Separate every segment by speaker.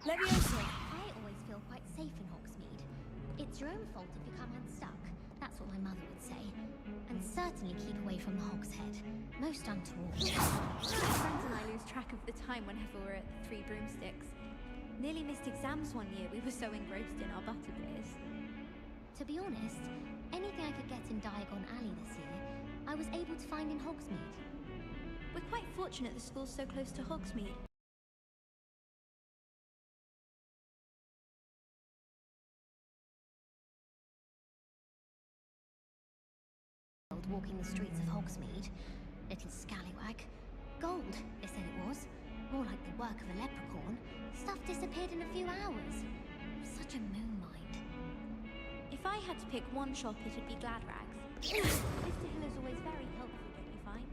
Speaker 1: Leviosa.
Speaker 2: I always feel quite safe in Hogsmeade. It's your own fault if you come unstuck. That's what my mother would say. And certainly keep away from the Hogshead. Most untoward.
Speaker 3: My friends and I lose track of the time whenever we're at the Three Broomsticks. Nearly missed exams one year, we were so engrossed in our butterbeers.
Speaker 2: To be honest, anything I could get in Diagon Alley this year, I was able to find in Hogsmeade.
Speaker 3: We're quite fortunate the school's so close to Hogsmeade.
Speaker 2: Walking the streets of Hogsmeade. Little scallywag. Gold, they said it was. More like the work of a leprechaun. Stuff disappeared in a few hours. Such a moon mind.
Speaker 3: If I had to pick one shop, it'd be Gladrags. Mr. Hill is always very helpful, don't you find?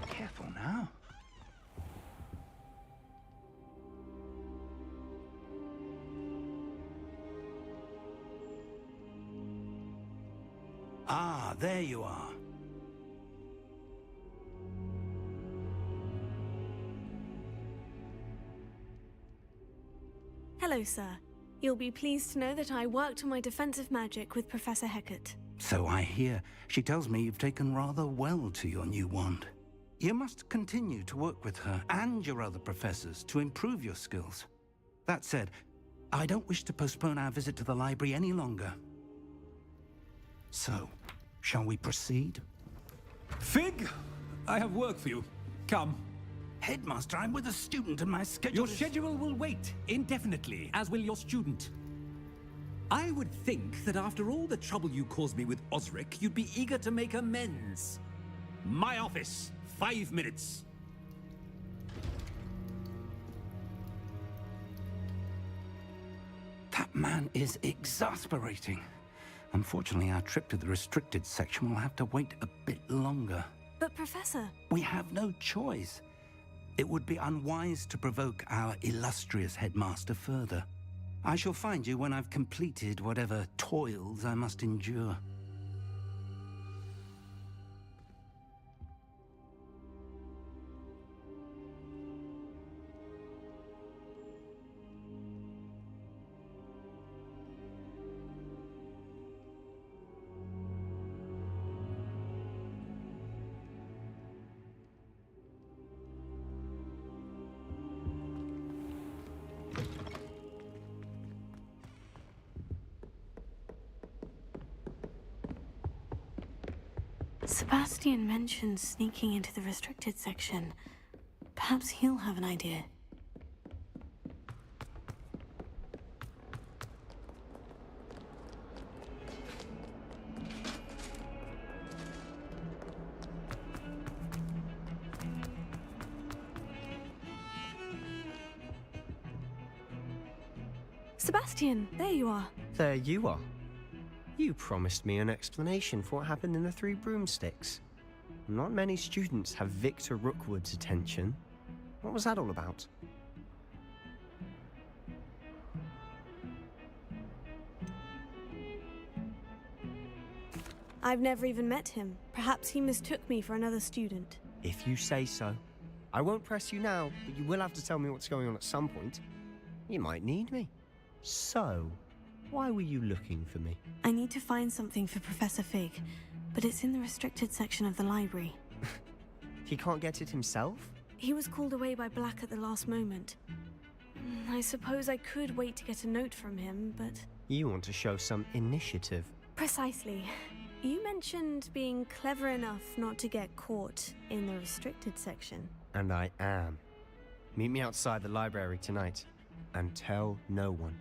Speaker 4: Careful now. Ah, there you are.
Speaker 1: Hello, sir. You'll be pleased to know that I worked on my defensive magic with Professor Hecat.
Speaker 4: So I hear. She tells me you've taken rather well to your new wand. You must continue to work with her and your other professors to improve your skills. That said, I don't wish to postpone our visit to the library any longer. So, shall we proceed?
Speaker 5: Fig, I have work for you. Come.
Speaker 4: Headmaster, I'm with a student and my schedule
Speaker 5: Your schedule will wait indefinitely, as will your student. I would think that after all the trouble you caused me with Osric, you'd be eager to make amends. My office, 5 minutes.
Speaker 4: That man is exasperating. Unfortunately, our trip to the restricted section will have to wait a bit longer.
Speaker 1: But, Professor...
Speaker 4: We have no choice. It would be unwise to provoke our illustrious headmaster further. I shall find you when I've completed whatever toils I must endure.
Speaker 1: Sebastian mentioned sneaking into the restricted section. Perhaps he'll have an idea. Sebastian, there you are.
Speaker 6: There you are. You promised me an explanation for what happened in the Three Broomsticks. Not many students have Victor Rookwood's attention. What was that all about?
Speaker 1: I've never even met him. Perhaps he mistook me for another student.
Speaker 6: If you say so. I won't press you now, but you will have to tell me what's going on at some point. You might need me. So, why were you looking for me?
Speaker 1: I need to find something for Professor Fig, but it's in the restricted section of the library.
Speaker 6: He can't get it himself?
Speaker 1: He was called away by Black at the last moment. I suppose I could wait to get a note from him, but...
Speaker 6: You want to show some initiative.
Speaker 1: Precisely. You mentioned being clever enough not to get caught in the restricted section.
Speaker 6: And I am. Meet me outside the library tonight, and tell no one.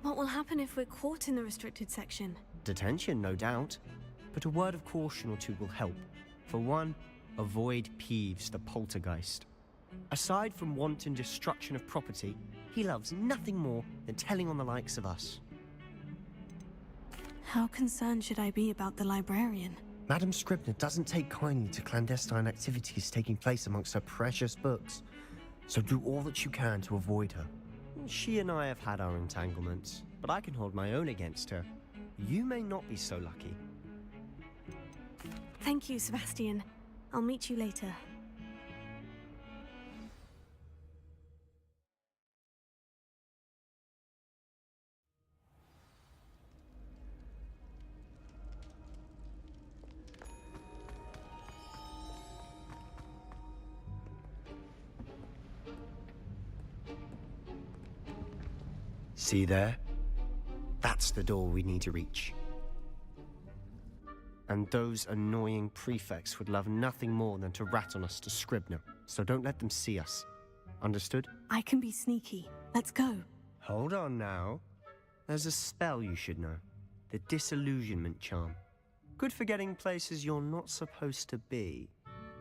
Speaker 1: What will happen if we're caught in the restricted section?
Speaker 6: Detention, no doubt. But a word of caution or two will help. For one, avoid Peeves, the poltergeist. Aside from wanton destruction of property, he loves nothing more than telling on the likes of us.
Speaker 1: How concerned should I be about the librarian?
Speaker 6: Madam Scribner doesn't take kindly to clandestine activities taking place amongst her precious books, so do all that you can to avoid her. She and I have had our entanglements, but I can hold my own against her. You may not be so lucky.
Speaker 1: Thank you, Sebastian. I'll meet you later.
Speaker 6: See there? That's the door we need to reach. And those annoying prefects would love nothing more than to rat on us to Scribner, so don't let them see us. Understood?
Speaker 1: I can be sneaky. Let's go.
Speaker 6: Hold on now. There's a spell you should know. The Disillusionment Charm. Good for getting places you're not supposed to be.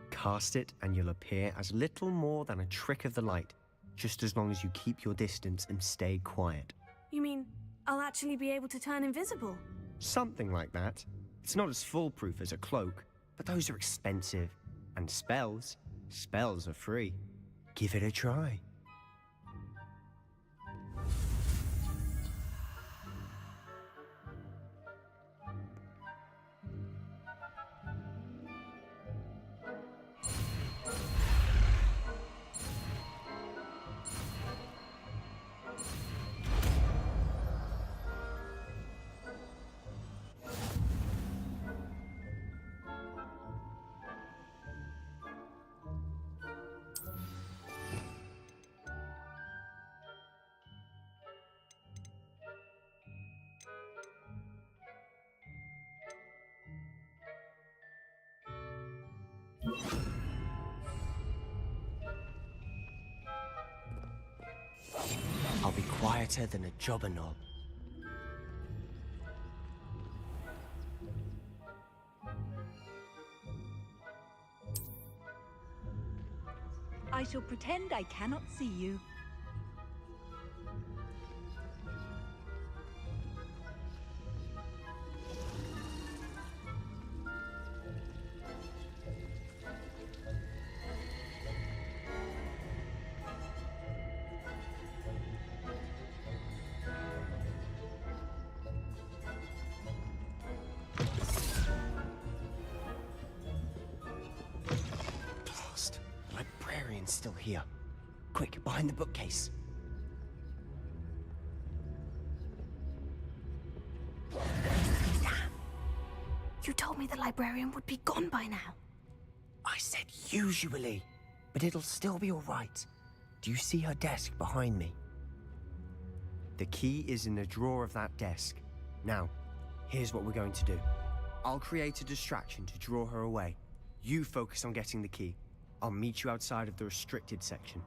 Speaker 6: Cast it and you'll appear as little more than a trick of the light, just as long as you keep your distance and stay quiet.
Speaker 1: You mean I'll actually be able to turn invisible?
Speaker 6: Something like that. It's not as foolproof as a cloak, but those are expensive. And spells are free. Give it a try. I'll be quieter than a jobber knob.
Speaker 7: I shall pretend I cannot see you.
Speaker 6: Still here. Quick, behind the bookcase.
Speaker 1: You told me the librarian would be gone by now.
Speaker 6: I said usually, but it'll still be all right. Do you see her desk behind me? The key is in the drawer of that desk. Now, here's what we're going to do. I'll create a distraction to draw her away. You focus on getting the key. I'll meet you outside of the restricted section.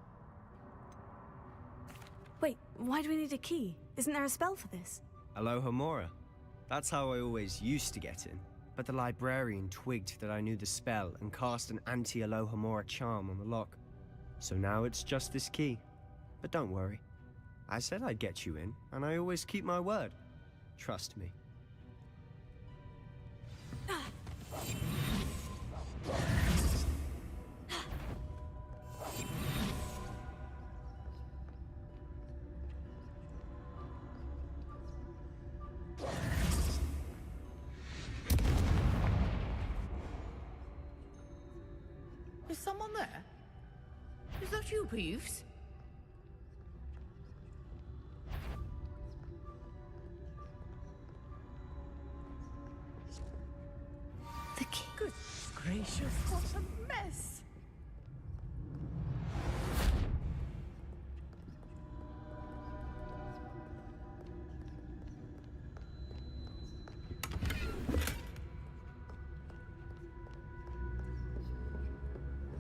Speaker 1: Wait, why do we need a key? Isn't there a spell for this?
Speaker 6: Alohomora. That's how I always used to get in. But the librarian twigged that I knew the spell and cast an anti-Alohomora charm on the lock. So now it's just this key. But don't worry. I said I'd get you in, and I always keep my word. Trust me.
Speaker 8: there? Is that you, Peeves?
Speaker 1: The key.
Speaker 8: Goodness gracious, what a mess!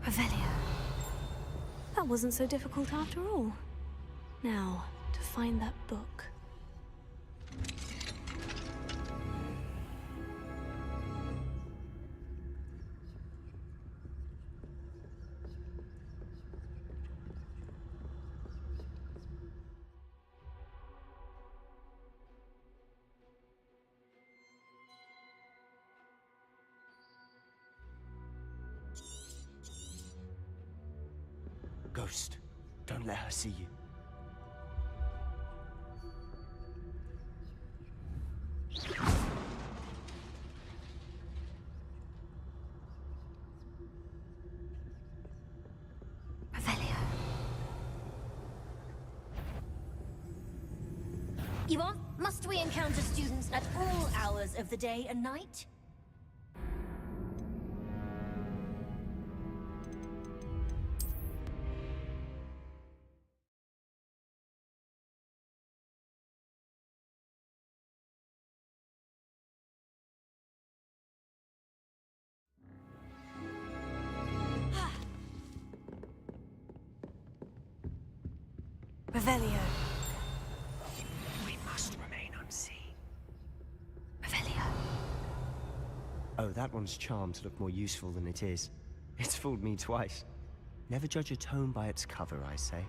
Speaker 1: Revelio. That wasn't so difficult after all. Now, to find that book.
Speaker 6: Ghost, don't let her see you.
Speaker 1: Revelio.
Speaker 2: You are? Must we encounter students at all hours of the day and night?
Speaker 1: Revelio.
Speaker 6: We must remain unseen.
Speaker 1: Revelio.
Speaker 6: Oh, that one's charmed to look more useful than it is. It's fooled me twice. Never judge a tome by its cover, I say.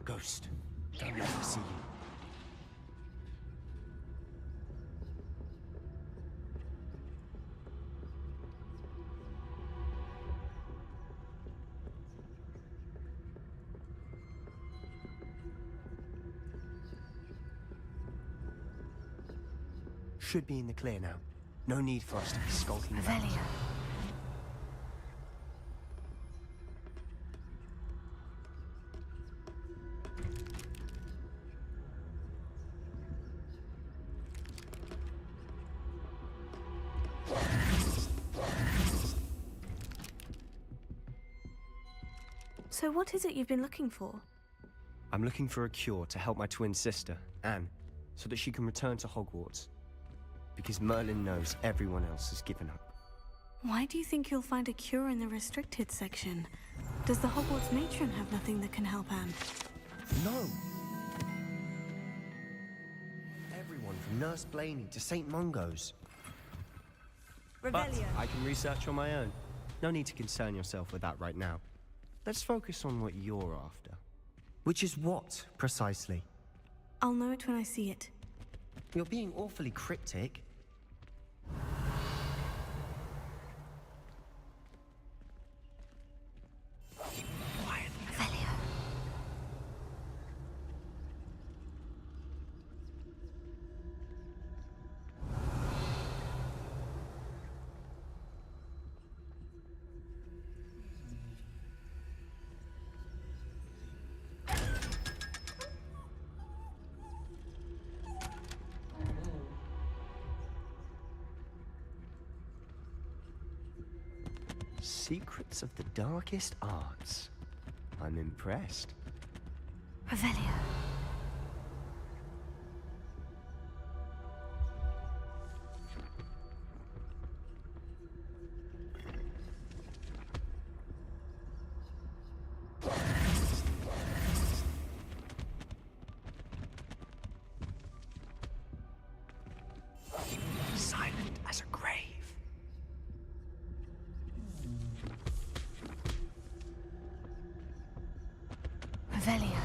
Speaker 6: Ghost, don't let her see you. Should be in the clear now. No need for us to be skulking around.
Speaker 1: Revelio. So what is it you've been looking for?
Speaker 6: I'm looking for a cure to help my twin sister, Anne, so that she can return to Hogwarts. Because Merlin knows everyone else has given up.
Speaker 1: Why do you think you'll find a cure in the restricted section? Does the Hogwarts matron have nothing that can help Anne?
Speaker 6: No! Everyone from Nurse Blaney to St. Mungo's. But
Speaker 1: Revelio.
Speaker 6: I can research on my own. No need to concern yourself with that right now. Let's focus on what you're after. Which is what, precisely?
Speaker 1: I'll know it when I see it.
Speaker 6: You're being awfully cryptic.
Speaker 1: Revelio.
Speaker 6: Secrets of the darkest arts. I'm impressed.
Speaker 1: Revelio.
Speaker 6: Silent as a grave.
Speaker 1: Revelio.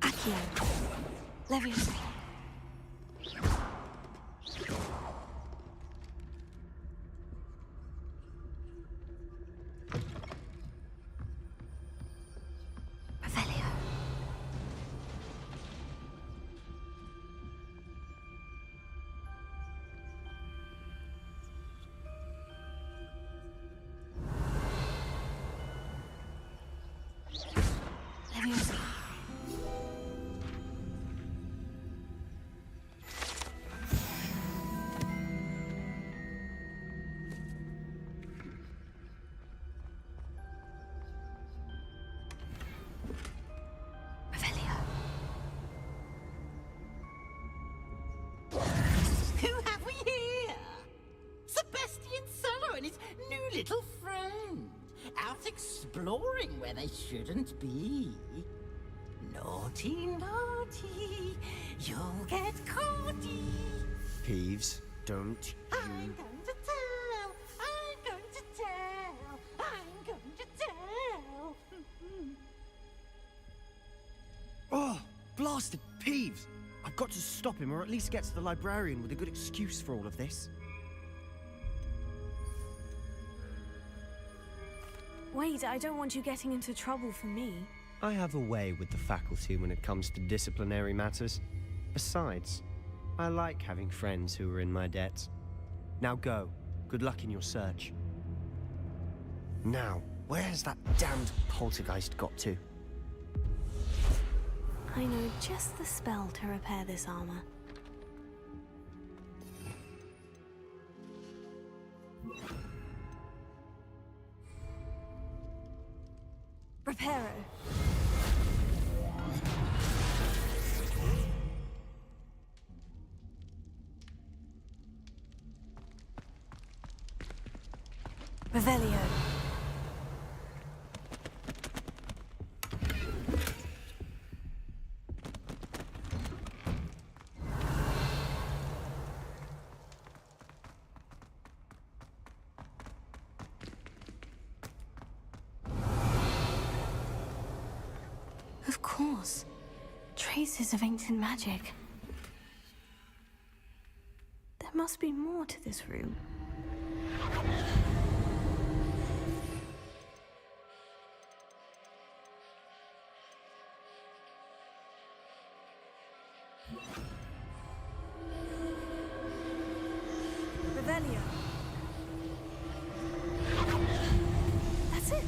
Speaker 1: Accio. Leviosa.
Speaker 9: and his new little friend, out exploring where they shouldn't be. Naughty, naughty, you'll get caughty.
Speaker 6: Peeves, don't you...
Speaker 9: I'm going to tell, I'm going to tell, I'm going to tell.
Speaker 6: Oh, blasted Peeves! I've got to stop him, or at least get to the librarian with a good excuse for all of this.
Speaker 1: Wait, I don't want you getting into trouble for me.
Speaker 6: I have a way with the faculty when it comes to disciplinary matters. Besides, I like having friends who are in my debt. Now go. Good luck in your search. Now, where has that damned poltergeist got to?
Speaker 1: I know just the spell to repair this armor. Reparo. Revelio. Of course. Traces of ancient magic. There must be more to this room. Revelio. That's it.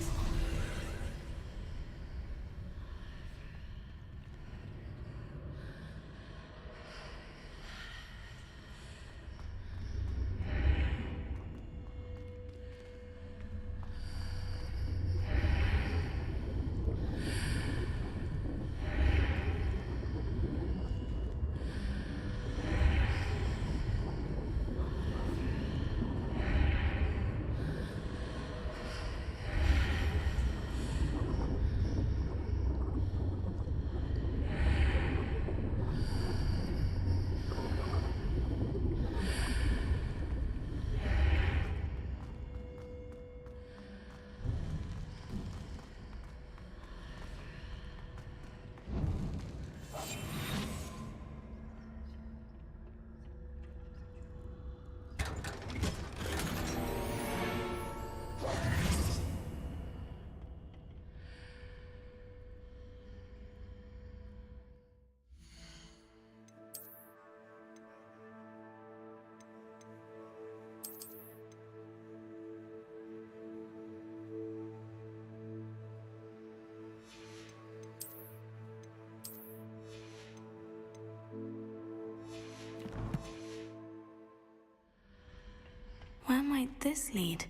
Speaker 1: Where might this lead?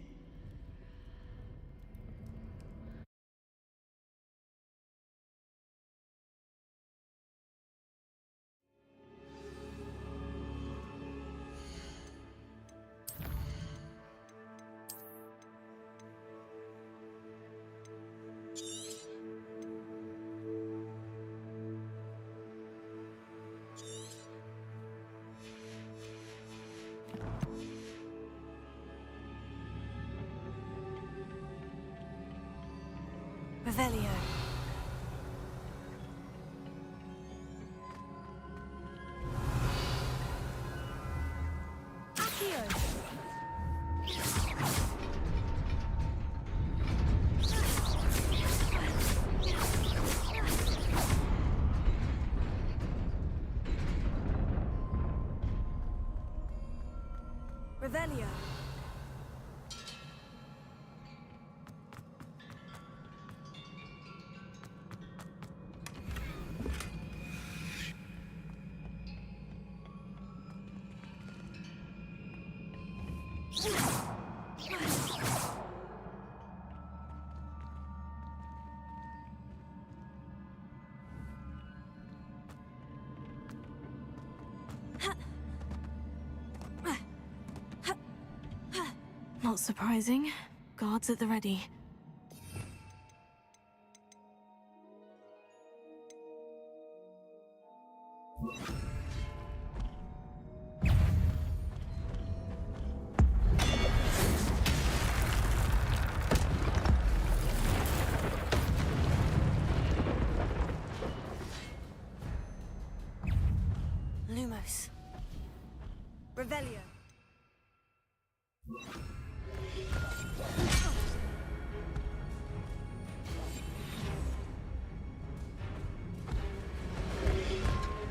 Speaker 1: Revelio. Accio. Revelio. Not surprising. Guards at the ready. Lumos. Revelio.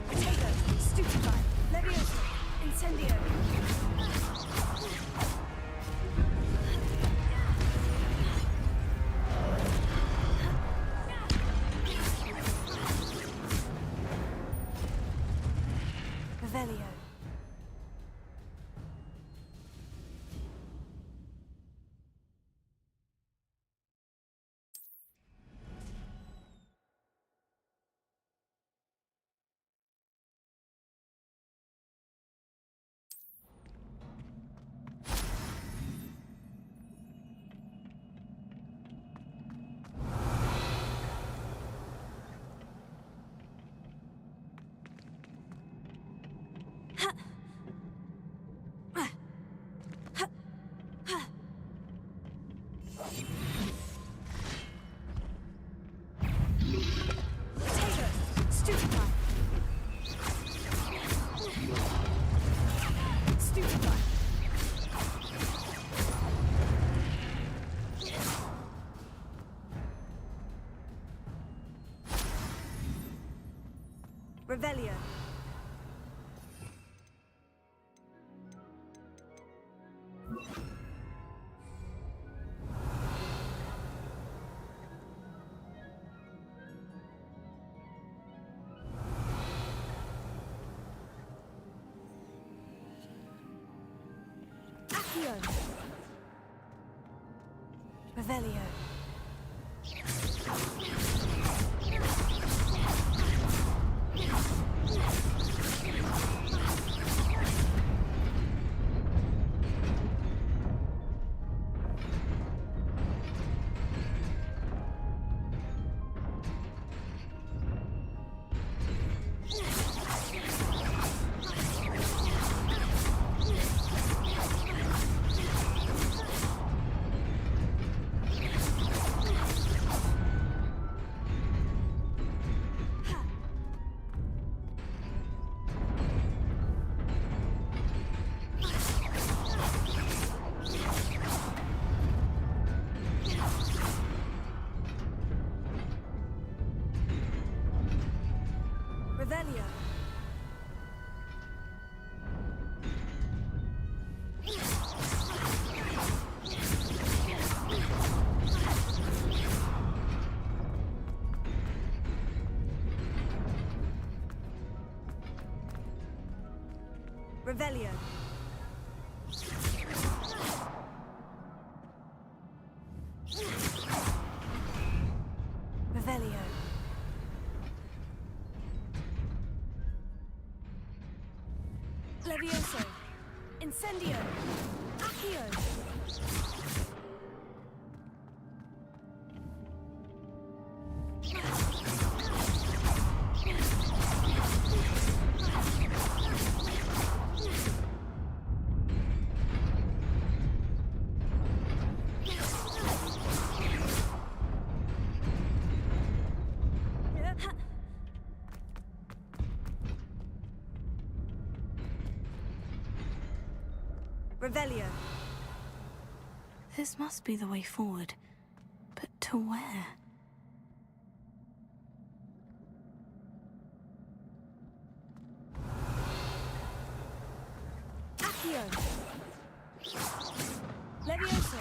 Speaker 1: Potato. Stupefy. Levioso. Incendio. Revelio. Potato. Stupefy. Stupefy. Revelio. Accio. Revelio. Revelio. Revelio. Revelio. Levioso. Incendio. Accio. Revelio. This must be the way forward. But to where?
Speaker 3: Accio. Levioso.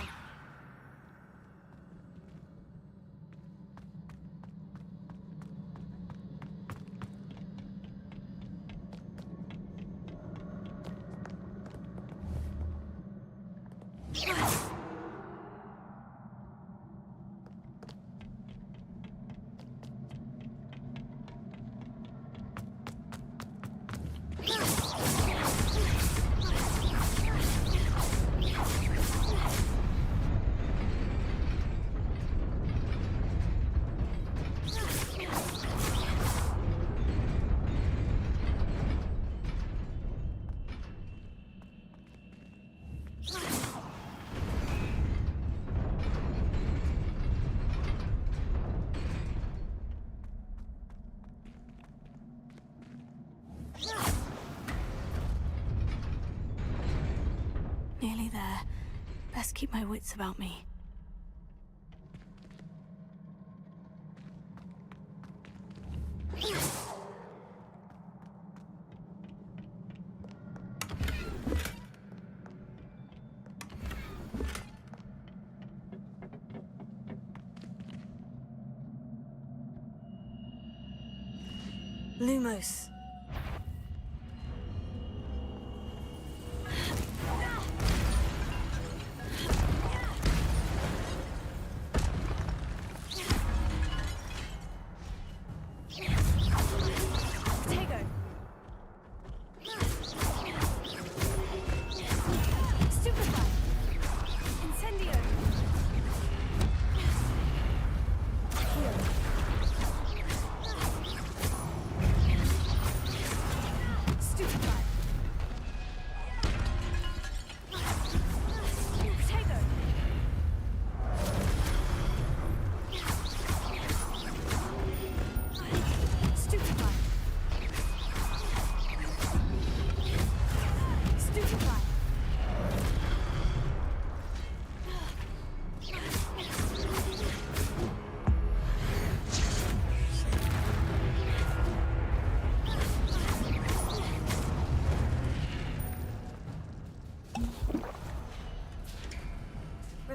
Speaker 1: best keep my wits about me. Lumos.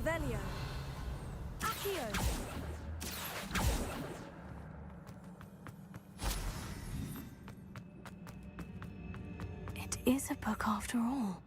Speaker 1: Revelio. Accio. It is a book after all.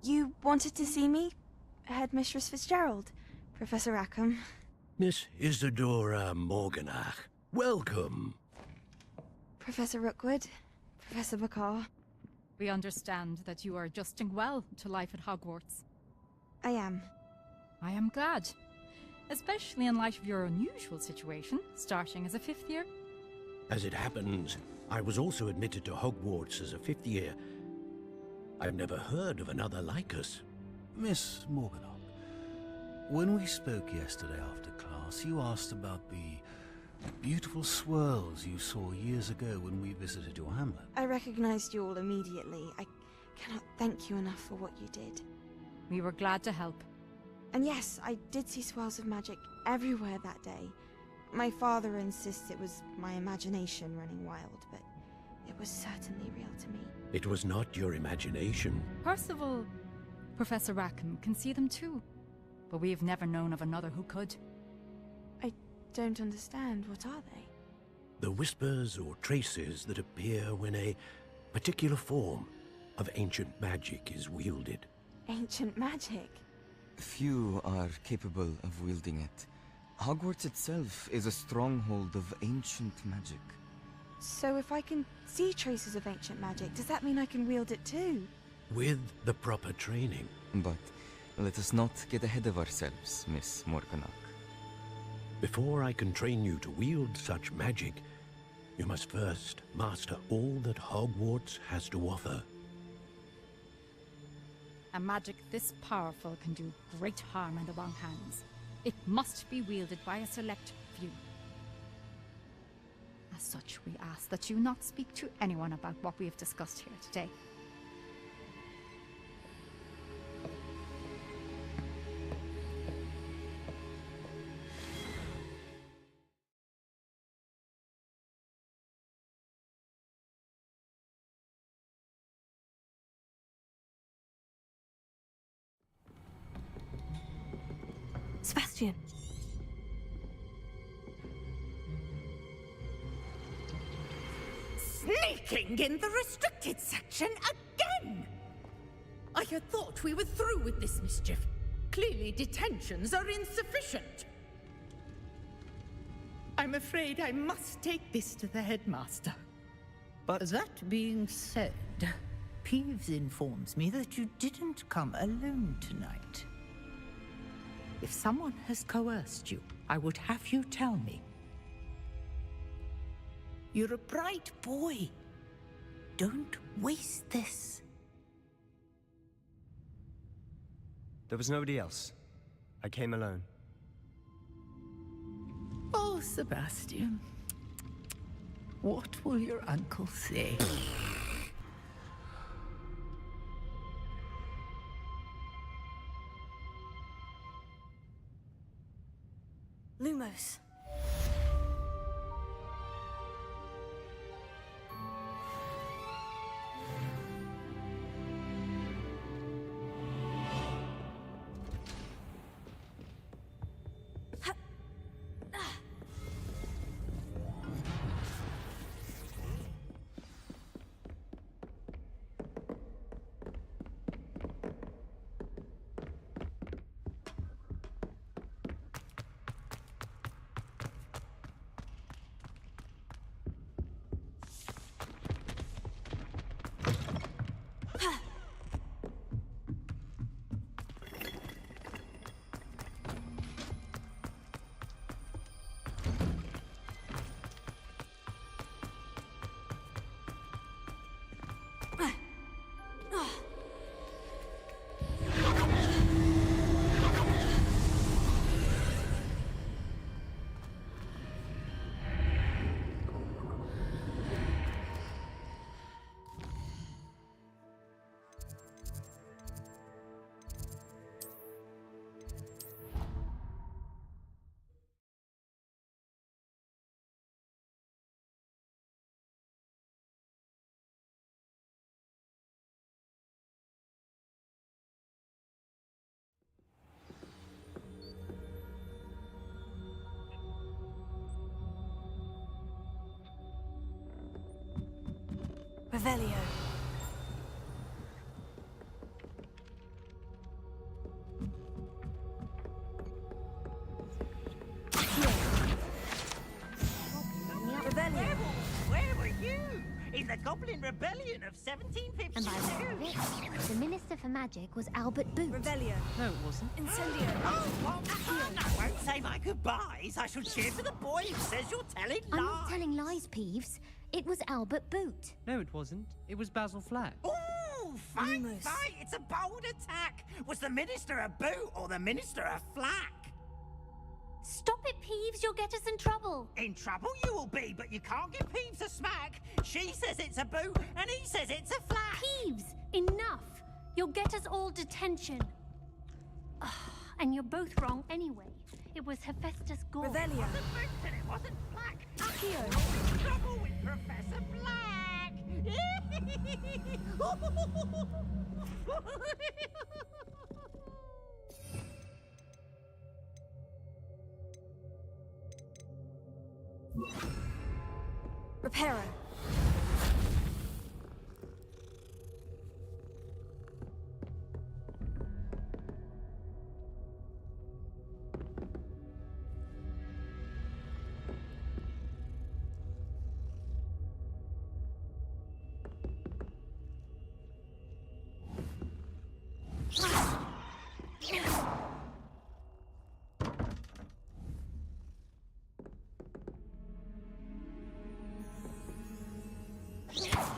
Speaker 10: You wanted to see me? Headmistress Fitzgerald, Professor Rackham.
Speaker 11: Miss Isadora Morganach, welcome.
Speaker 10: Professor Rookwood, Professor Bakar.
Speaker 12: We understand that you are adjusting well to life at Hogwarts.
Speaker 10: I am.
Speaker 12: I am glad. Especially in light of your unusual situation, starting as a 5th year.
Speaker 11: As it happens, I was also admitted to Hogwarts as a 5th year. I've never heard of another like us.
Speaker 13: Miss Morganock, when we spoke yesterday after class, you asked about the beautiful swirls you saw years ago when we visited your hamlet.
Speaker 10: I recognized you all immediately. I cannot thank you enough for what you did.
Speaker 12: We were glad to help.
Speaker 10: And yes, I did see swirls of magic everywhere that day. My father insists it was my imagination running wild, but It was certainly real to me.
Speaker 11: It was not your imagination.
Speaker 12: Percival, Professor Rackham can see them too. But we've never known of another who could.
Speaker 10: I don't understand. What are they?
Speaker 11: The whispers or traces that appear when a particular form of ancient magic is wielded.
Speaker 10: Ancient magic?
Speaker 14: Few are capable of wielding it. Hogwarts itself is a stronghold of ancient magic.
Speaker 10: So if I can see traces of ancient magic, does that mean I can wield it too?
Speaker 11: With the proper training.
Speaker 14: But let us not get ahead of ourselves, Miss Morganach.
Speaker 11: Before I can train you to wield such magic, you must first master all that Hogwarts has to offer.
Speaker 12: A magic this powerful can do great harm in the wrong hands. It must be wielded by a select few. As such, we ask that you not speak to anyone about what we have discussed here today.
Speaker 1: Sebastian.
Speaker 8: Sneaking in the restricted section again! I had thought we were through with this mischief. Clearly detentions are insufficient. I'm afraid I must take this to the headmaster.
Speaker 9: But that being said, Peeves informs me that you didn't come alone tonight. If someone has coerced you, I would have you tell me. You're a bright boy. Don't waste this.
Speaker 6: There was nobody else. I came alone.
Speaker 9: Oh, Sebastian. What will your uncle say?
Speaker 1: Lumos. Revelio.
Speaker 9: Where were you? In the Goblin Rebellion of 1752?
Speaker 2: And by the way, the Minister for Magic was Albert Boot.
Speaker 1: Revelio.
Speaker 15: No, it wasn't.
Speaker 1: Incendio.
Speaker 9: Oh, well, I won't say my goodbyes. I shall cheer for the boy who says you're telling lies.
Speaker 2: I'm not telling lies, Peeves. It was Albert Boot.
Speaker 15: No, it wasn't. It was Basil Flack.
Speaker 9: Ooh, fight! It's a bold attack. Was the Minister a boot or the Minister a flack?
Speaker 2: Stop it, Peeves. You'll get us in trouble.
Speaker 9: In trouble you will be, but you can't give Peeves a smack. She says it's a boot, and he says it's a flack.
Speaker 2: Peeves, enough. You'll get us all detention. And you're both wrong anyway. It was Hephaestus Gore.
Speaker 1: Revelio.
Speaker 9: It wasn't boot and it wasn't flack. Accio. Trouble with Professor Black.
Speaker 1: Reparo.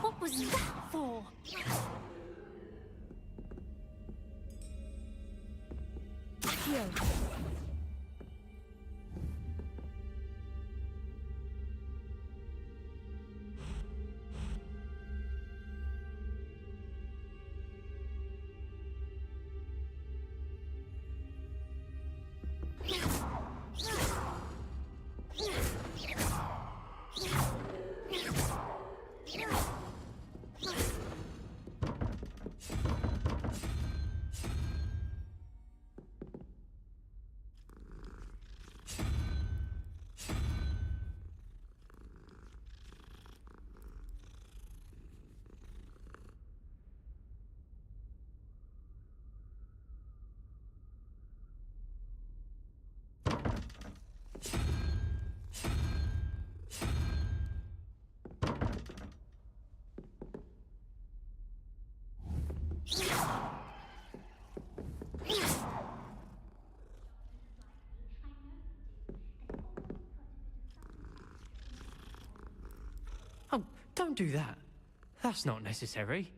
Speaker 1: What was that for? Accio.
Speaker 15: Oh, don't do that. That's not necessary.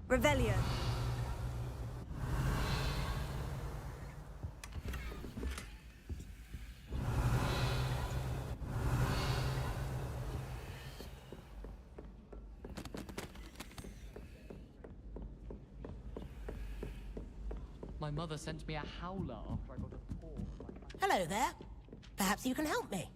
Speaker 15: Revelio. My mother sent me a howler after I got a paw.
Speaker 16: Hello there. Perhaps you can help me.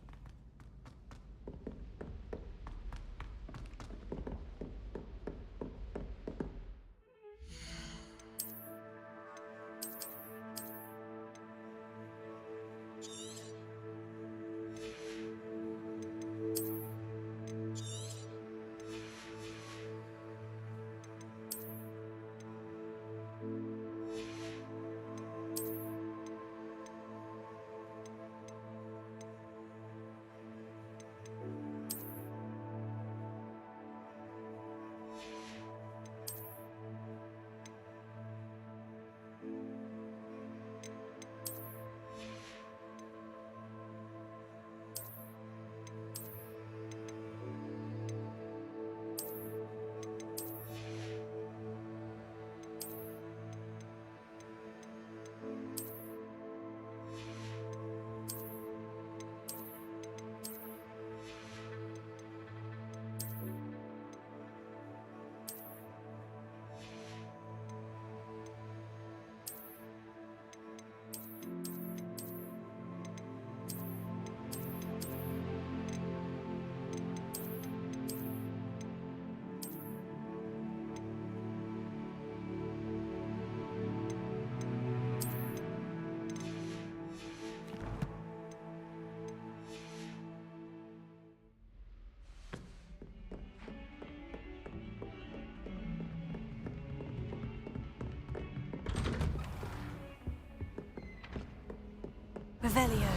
Speaker 1: Revelio.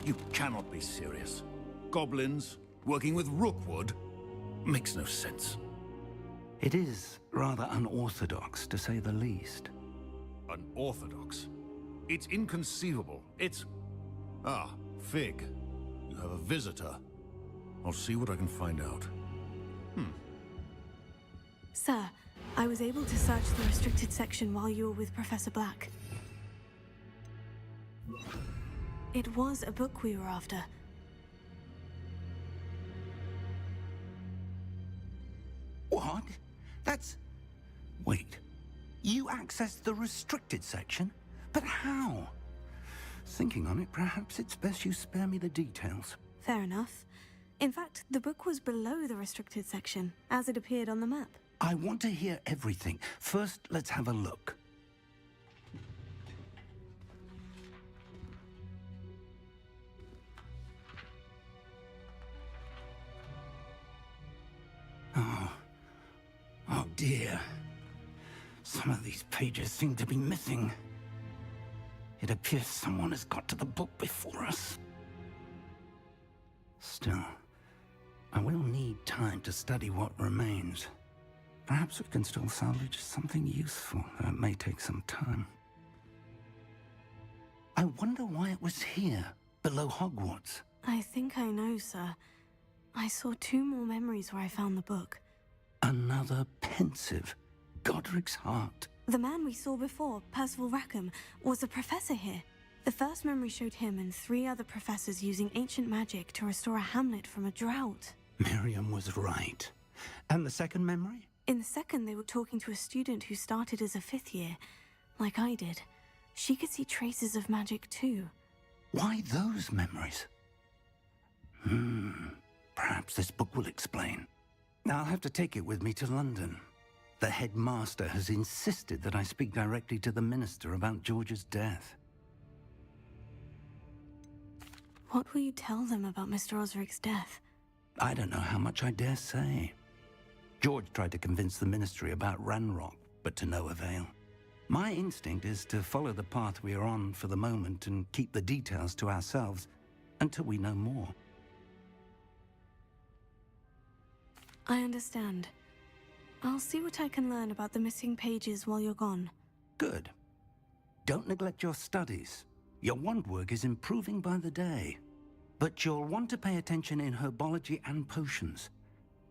Speaker 13: You cannot be serious. Goblins working with Rookwood makes no sense.
Speaker 4: It is rather unorthodox, to say the least.
Speaker 13: Unorthodox? It's inconceivable. It's... Ah, Fig. You have a visitor. I'll see what I can find out.
Speaker 1: Sir, I was able to search the restricted section while you were with Professor Black. It was a book we were after.
Speaker 4: What? That's... Wait. You accessed the restricted section? But how? Thinking on it, perhaps it's best you spare me the details.
Speaker 1: Fair enough. In fact, the book was below the restricted section, as it appeared on the map.
Speaker 4: I want to hear everything. First, let's have a look. Oh dear. Some of these pages seem to be missing. It appears someone has got to the book before us. Still, I will need time to study what remains. Perhaps we can still salvage something useful, though it may take some time. I wonder why it was here, below Hogwarts.
Speaker 1: I think I know, sir. I saw 2 more memories where I found the book.
Speaker 4: Another pensive. Godric's heart.
Speaker 1: The man we saw before, Percival Rackham, was a professor here. The first memory showed him and 3 other professors using ancient magic to restore a hamlet from a drought.
Speaker 4: Miriam was right. And the second memory?
Speaker 1: In the second, they were talking to a student who started as a 5th year, like I did. She could see traces of magic too.
Speaker 4: Why those memories? Perhaps this book will explain. I'll have to take it with me to London. The headmaster has insisted that I speak directly to the minister about George's death.
Speaker 1: What will you tell them about Mr. Osric's death?
Speaker 4: I don't know how much I dare say. George tried to convince the ministry about Ranrock, but to no avail. My instinct is to follow the path we are on for the moment and keep the details to ourselves until we know more.
Speaker 1: I understand. I'll see what I can learn about the missing pages while you're gone.
Speaker 4: Good. Don't neglect your studies. Your wand work is improving by the day. But you'll want to pay attention in herbology and potions.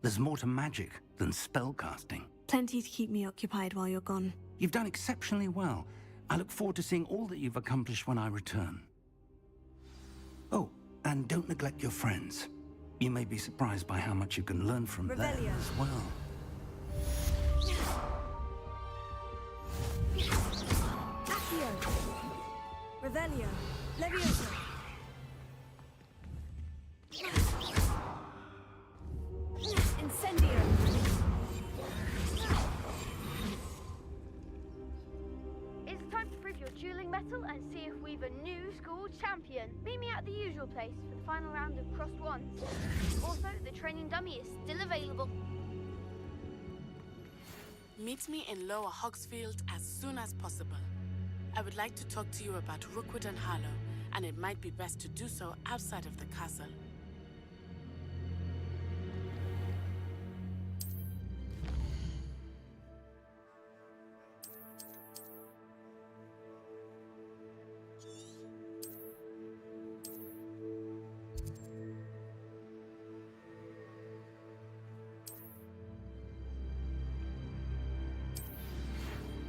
Speaker 4: There's more to magic than spellcasting.
Speaker 1: Plenty to keep me occupied while you're gone.
Speaker 4: You've done exceptionally well. I look forward to seeing all that you've accomplished when I return. Oh, and don't neglect your friends. You may be surprised by how much you can learn from them as well.
Speaker 1: Accio! Revelio! Levioso! Incendio!
Speaker 16: It's time to prove your dueling mettle and see if we've a new school champion. Meet me at the usual place for the final round of crossed wands. Also, the training dummy is still available.
Speaker 17: Meet me in Lower Hogsfield as soon as possible. I would like to talk to you about Rookwood and Harlow, and it might be best to do so outside of the castle.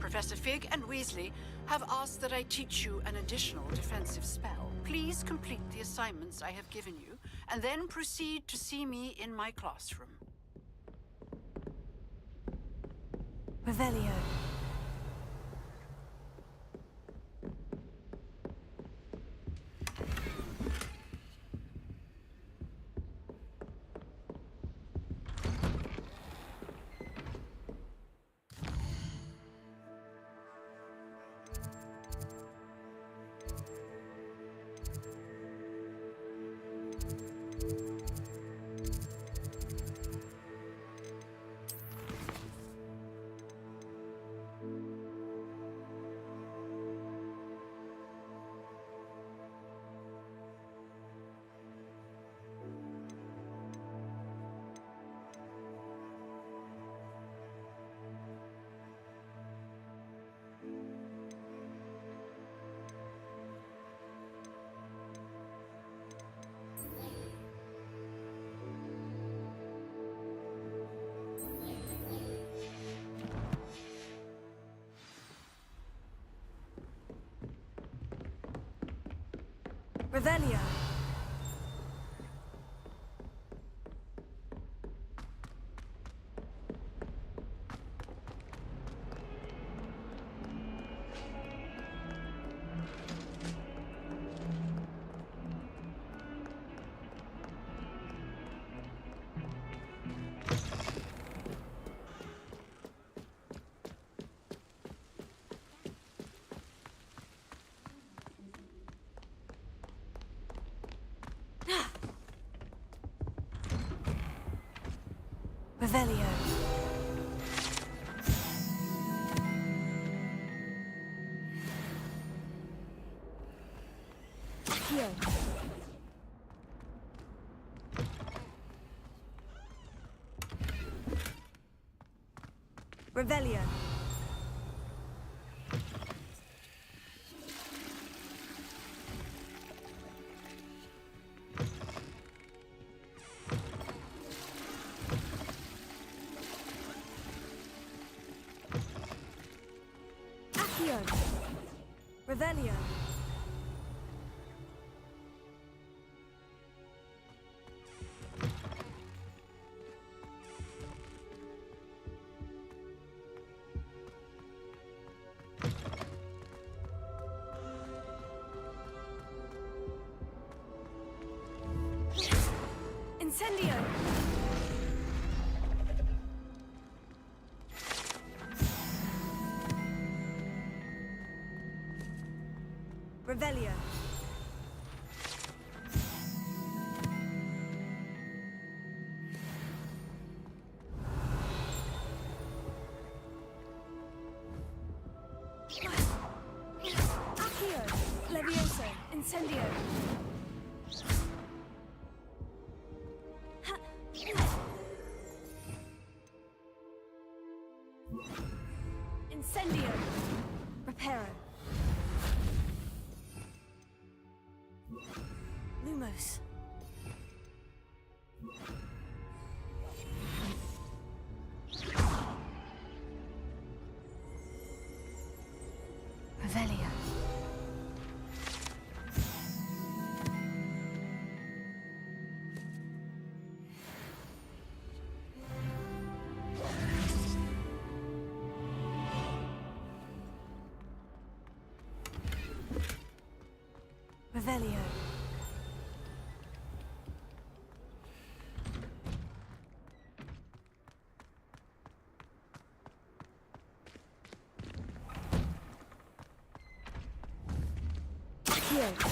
Speaker 18: Professor Fig and Weasley have asked that I teach you an additional defensive spell. Please complete the assignments I have given you, and then proceed to see me in my classroom.
Speaker 1: Revelio. Revelio. Revelio. Accio. Revelio. Revelio. Incendio. Revelio. Accio. Levioso. Incendio. Incendio. Reparo. Lumos. Revelio. Accio.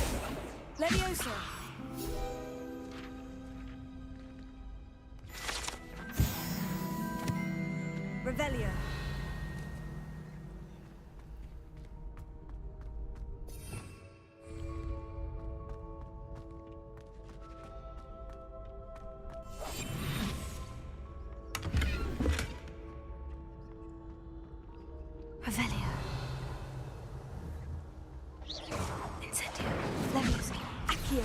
Speaker 1: Levioso. Revelio. Revelio. Incendio. Levioso. Accio.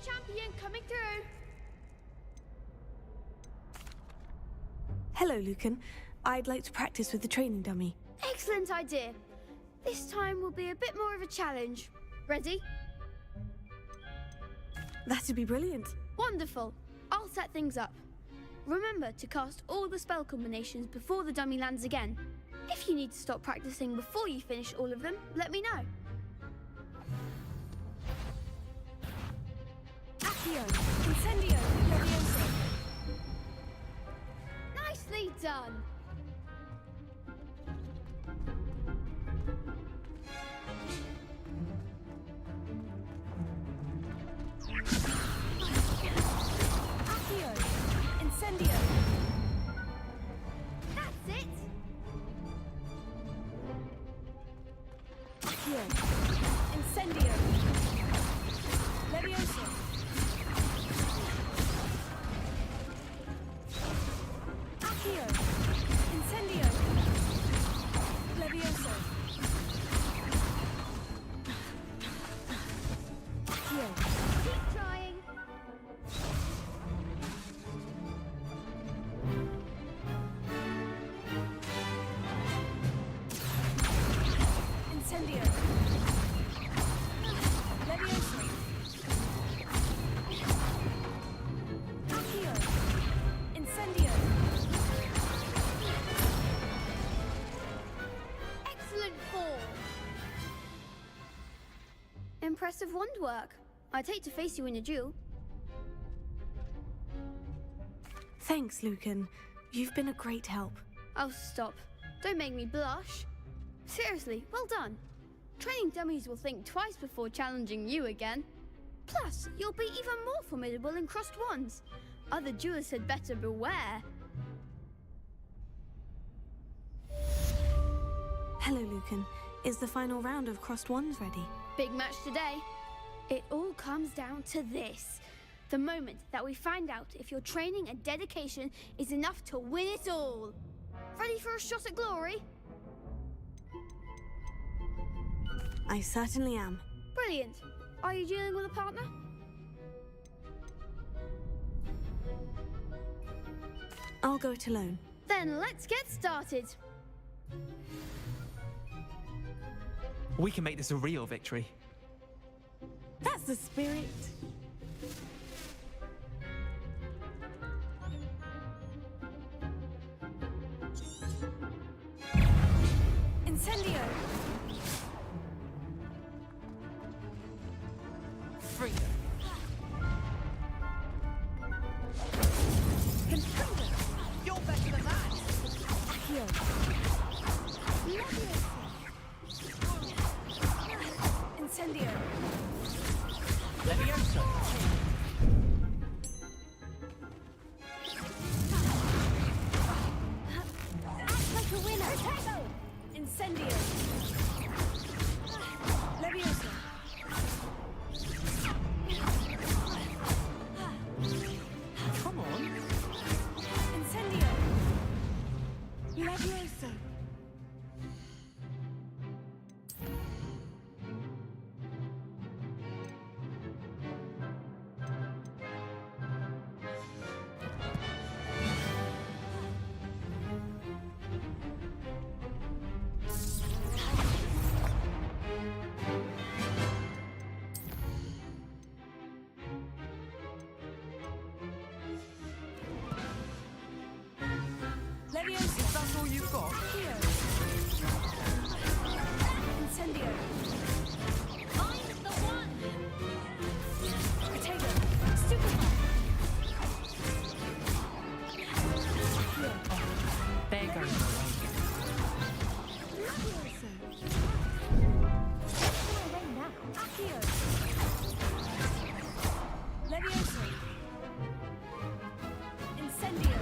Speaker 16: Champion coming through.
Speaker 1: Hello, Lucan. I'd like to practice with the training dummy.
Speaker 16: Excellent idea. This time will be a bit more of a challenge. Ready?
Speaker 1: That'd be brilliant.
Speaker 16: Wonderful. I'll set things up. Remember to cast all the spell combinations before the dummy lands again. If you need to stop practicing before you finish all of them, let me know.
Speaker 1: Accio. Incendio. Levioso.
Speaker 16: Nicely done.
Speaker 1: Accio. Incendio.
Speaker 16: That's it.
Speaker 1: Accio. Incendio. Levioso. Accio.
Speaker 16: impressive wand work. I'd hate to face you in a duel.
Speaker 1: Thanks, Lucan. You've been a great help.
Speaker 16: Oh, stop. Don't make me blush. Seriously, well done. Training dummies will think twice before challenging you again. Plus, you'll be even more formidable in crossed wands. Other duelists had better beware.
Speaker 1: Hello, Lucan. Is the final round of crossed wands ready?
Speaker 16: Big match today. It all comes down to this. The moment that we find out if your training and dedication is enough to win it all. Ready for a shot at glory?
Speaker 1: I certainly am.
Speaker 16: Brilliant. Are you dealing with a partner?
Speaker 1: I'll go it alone.
Speaker 16: Then let's get started.
Speaker 19: We can make this a real victory.
Speaker 1: That's the spirit. Incendio!
Speaker 19: Freedom!
Speaker 1: Confringo!
Speaker 19: You're better than that!
Speaker 1: Accio! Incendio!
Speaker 19: Levioso!
Speaker 1: Act like a winner! Potato! Incendio! Levioso!
Speaker 19: Come on!
Speaker 1: Incendio! Levioso! Levioso!
Speaker 19: Is that all you've got?
Speaker 1: Here! Incendio!
Speaker 2: I'm the one!
Speaker 1: Potato! Superman!
Speaker 19: There goes my way.
Speaker 1: Levioso! Accio! Levioso! Incendio!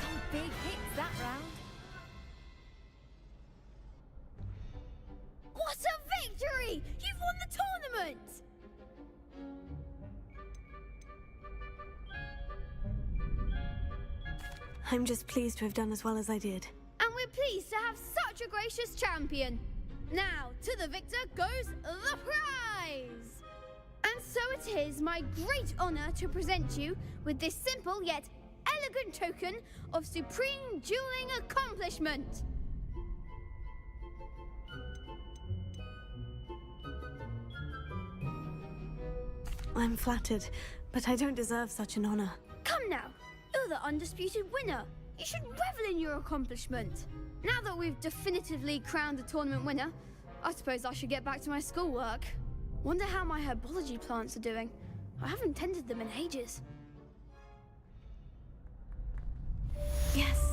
Speaker 3: Some big hits that round.
Speaker 16: What a victory! You've won the tournament!
Speaker 1: I'm just pleased to have done as well as I did.
Speaker 16: And we're pleased to have such a gracious champion. Now, to the victor goes the prize! And so it is my great honor to present you with this simple yet elegant token of supreme dueling accomplishment.
Speaker 1: I'm flattered, but I don't deserve such an honor.
Speaker 16: Come now, you're the undisputed winner. You should revel in your accomplishment. Now that we've definitively crowned the tournament winner, I suppose I should get back to my schoolwork. Wonder how my herbology plants are doing. I haven't tended them in ages.
Speaker 1: Yes.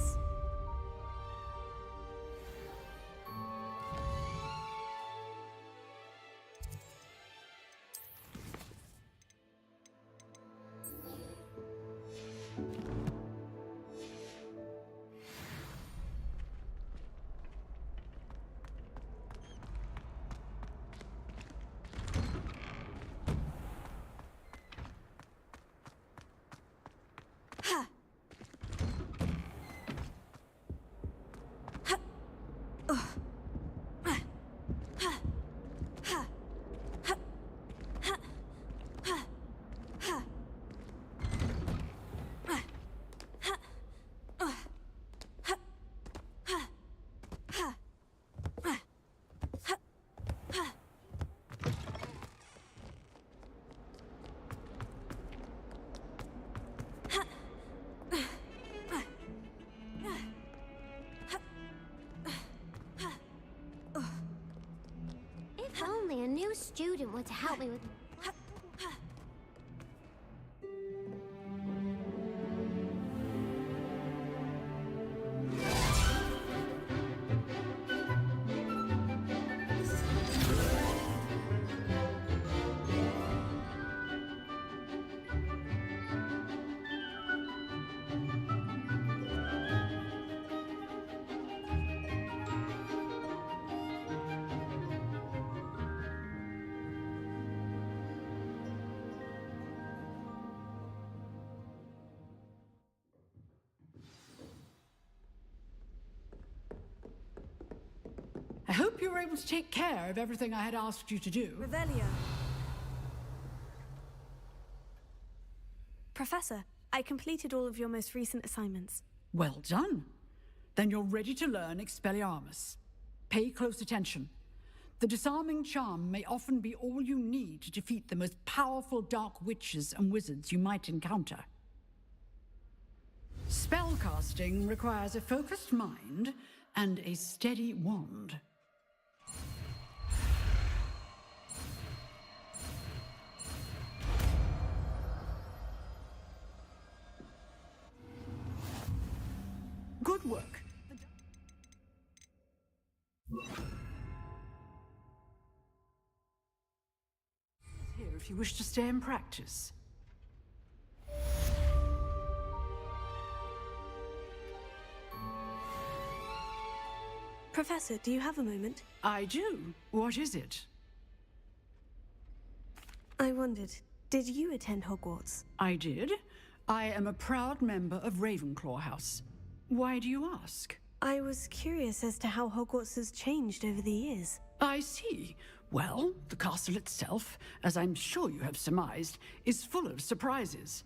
Speaker 2: If only a new student were to help me with...
Speaker 18: I hope you were able to take care of everything I had asked you to do.
Speaker 1: Revelio. Professor, I completed all of your most recent assignments.
Speaker 18: Well done. Then you're ready to learn Expelliarmus. Pay close attention. The disarming charm may often be all you need to defeat the most powerful dark witches and wizards you might encounter. Spellcasting requires a focused mind and a steady wand. Good work. Here if you wish to stay and practice.
Speaker 1: Professor, do you have a moment?
Speaker 18: I do. What is it?
Speaker 1: I wondered, did you attend Hogwarts?
Speaker 18: I did. I am a proud member of Ravenclaw House. Why do you ask?
Speaker 1: I was curious as to how Hogwarts has changed over the years.
Speaker 18: I see. Well, the castle itself, as I'm sure you have surmised, is full of surprises.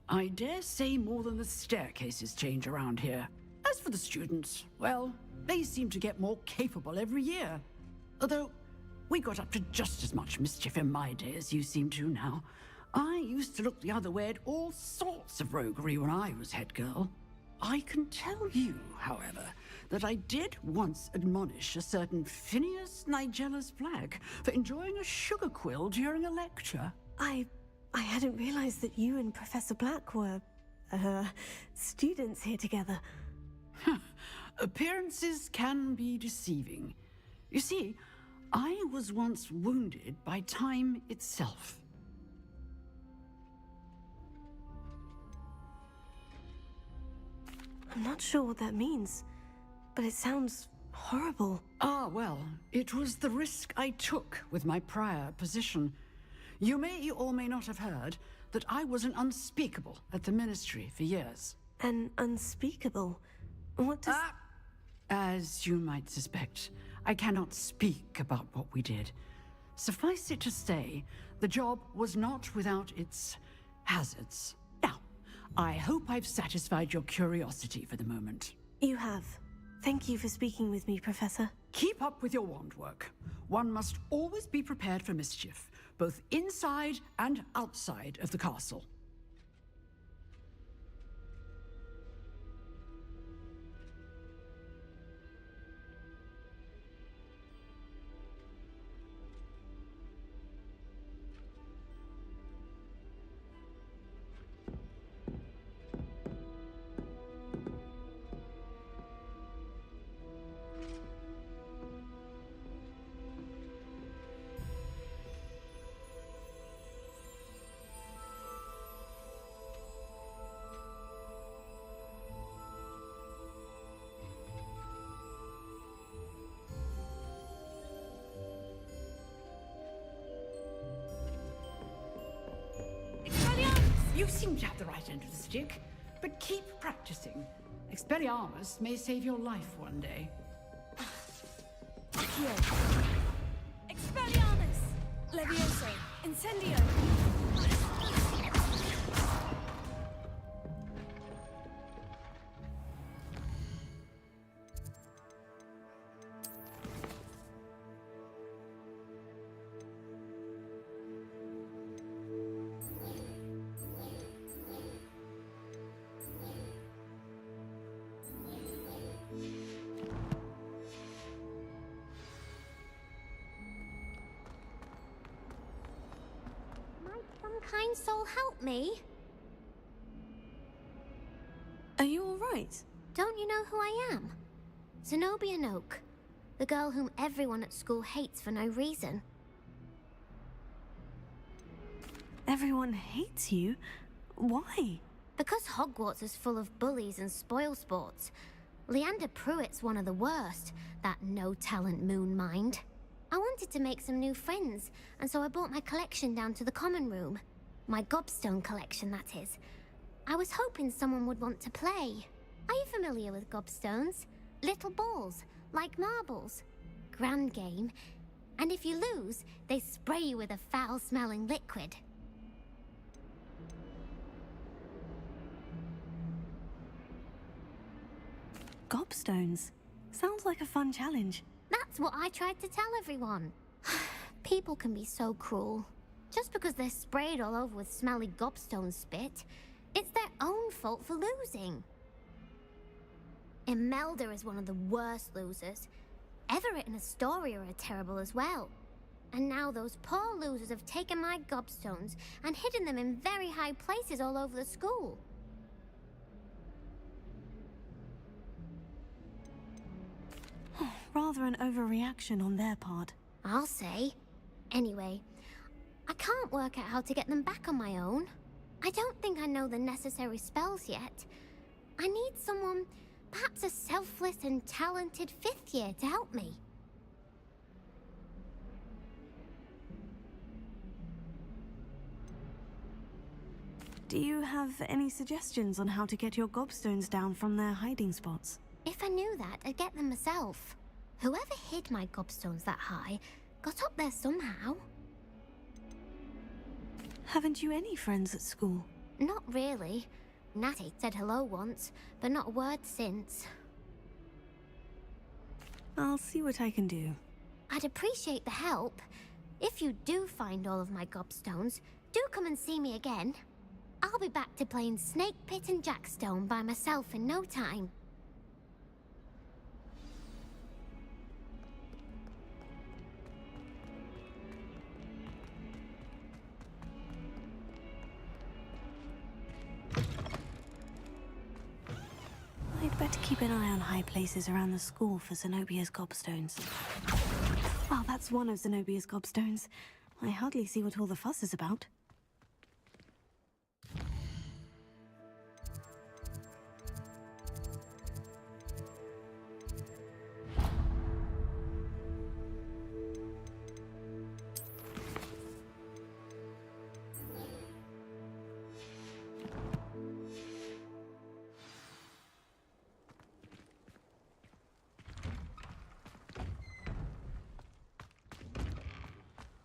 Speaker 18: I dare say more than the staircases change around here. As for the students, well, they seem to get more capable every year. Although, we got up to just as much mischief in my day as you seem to now. I used to look the other way at all sorts of roguery when I was head girl. I can tell you, however, that I did once admonish a certain Phineas Nigella's Black for enjoying a sugar quill during a lecture.
Speaker 1: I hadn't realized that you and Professor Black were, students here together.
Speaker 18: Appearances can be deceiving. You see, I was once wounded by time itself.
Speaker 1: I'm not sure what that means, but it sounds horrible.
Speaker 18: Ah, well, it was the risk I took with my prior position. You may or may not have heard that I was an unspeakable at the Ministry for years.
Speaker 1: An unspeakable? What does...
Speaker 18: As you might suspect, I cannot speak about what we did. Suffice it to say, the job was not without its hazards. Now, I hope I've satisfied your curiosity for the moment.
Speaker 1: You have. Thank you for speaking with me, Professor.
Speaker 18: Keep up with your wand work. One must always be prepared for mischief, both inside and outside of the castle. You seem to have the right end of the stick, but keep practicing. Expelliarmus may save your life one day.
Speaker 1: Here. Expelliarmus! Levioso! Incendio!
Speaker 2: kind soul help me?
Speaker 1: Are you alright?
Speaker 2: Don't you know who I am? Zenobia Noak, the girl whom everyone at school hates for no reason.
Speaker 1: Everyone hates you? Why?
Speaker 2: Because Hogwarts is full of bullies and spoilsports. Leander Pruitt's one of the worst, that no-talent moon mind. I wanted to make some new friends, and so I brought my collection down to the common room. My gobstone collection, that is. I was hoping someone would want to play. Are you familiar with gobstones? Little balls, like marbles. Grand game. And if you lose, they spray you with a foul-smelling liquid.
Speaker 1: Gobstones. Sounds like a fun challenge.
Speaker 2: That's what I tried to tell everyone. People can be so cruel. Just because they're sprayed all over with smelly gobstone spit, it's their own fault for losing. Imelda is one of the worst losers. Everett and Astoria are terrible as well. And now those poor losers have taken my gobstones and hidden them in very high places all over the school.
Speaker 1: Rather an overreaction on their part.
Speaker 2: I'll say. Anyway, I can't work out how to get them back on my own. I don't think I know the necessary spells yet. I need someone, perhaps a selfless and talented fifth year to help me.
Speaker 1: Do you have any suggestions on how to get your gobstones down from their hiding spots?
Speaker 2: If I knew that, I'd get them myself. Whoever hid my gobstones that high got up there somehow.
Speaker 1: Haven't you any friends at school?
Speaker 2: Not really. Natty said hello once, but not a word since.
Speaker 1: I'll see what I can do.
Speaker 2: I'd appreciate the help. If you do find all of my gobstones, do come and see me again. I'll be back to playing Snake Pit and Jackstone by myself in no time.
Speaker 1: I'd better keep an eye on high places around the school for Zenobia's gobstones. Well, that's one of Zenobia's gobstones. I hardly see what all the fuss is about.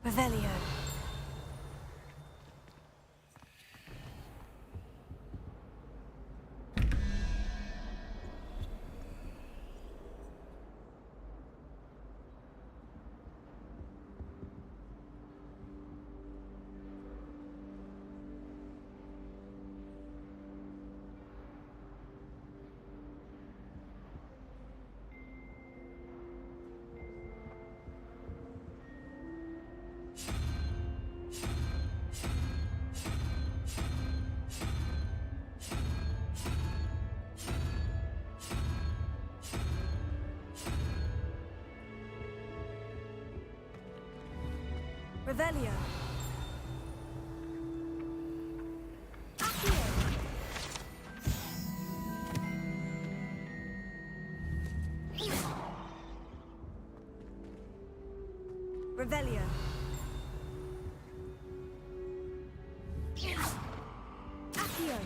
Speaker 1: Revelio. Revelio. Revelio. Accio.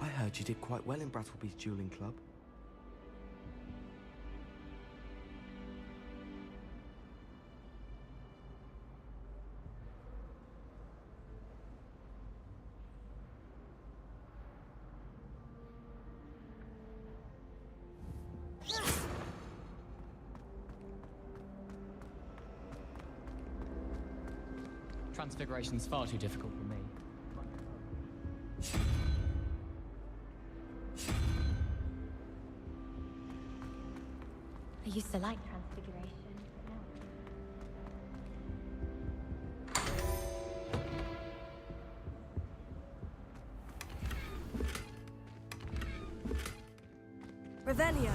Speaker 20: I heard you did quite well in Brattleby's dueling club.
Speaker 21: Transfiguration's far too difficult for me.
Speaker 2: I used to like transfiguration, but no.
Speaker 1: Revelio.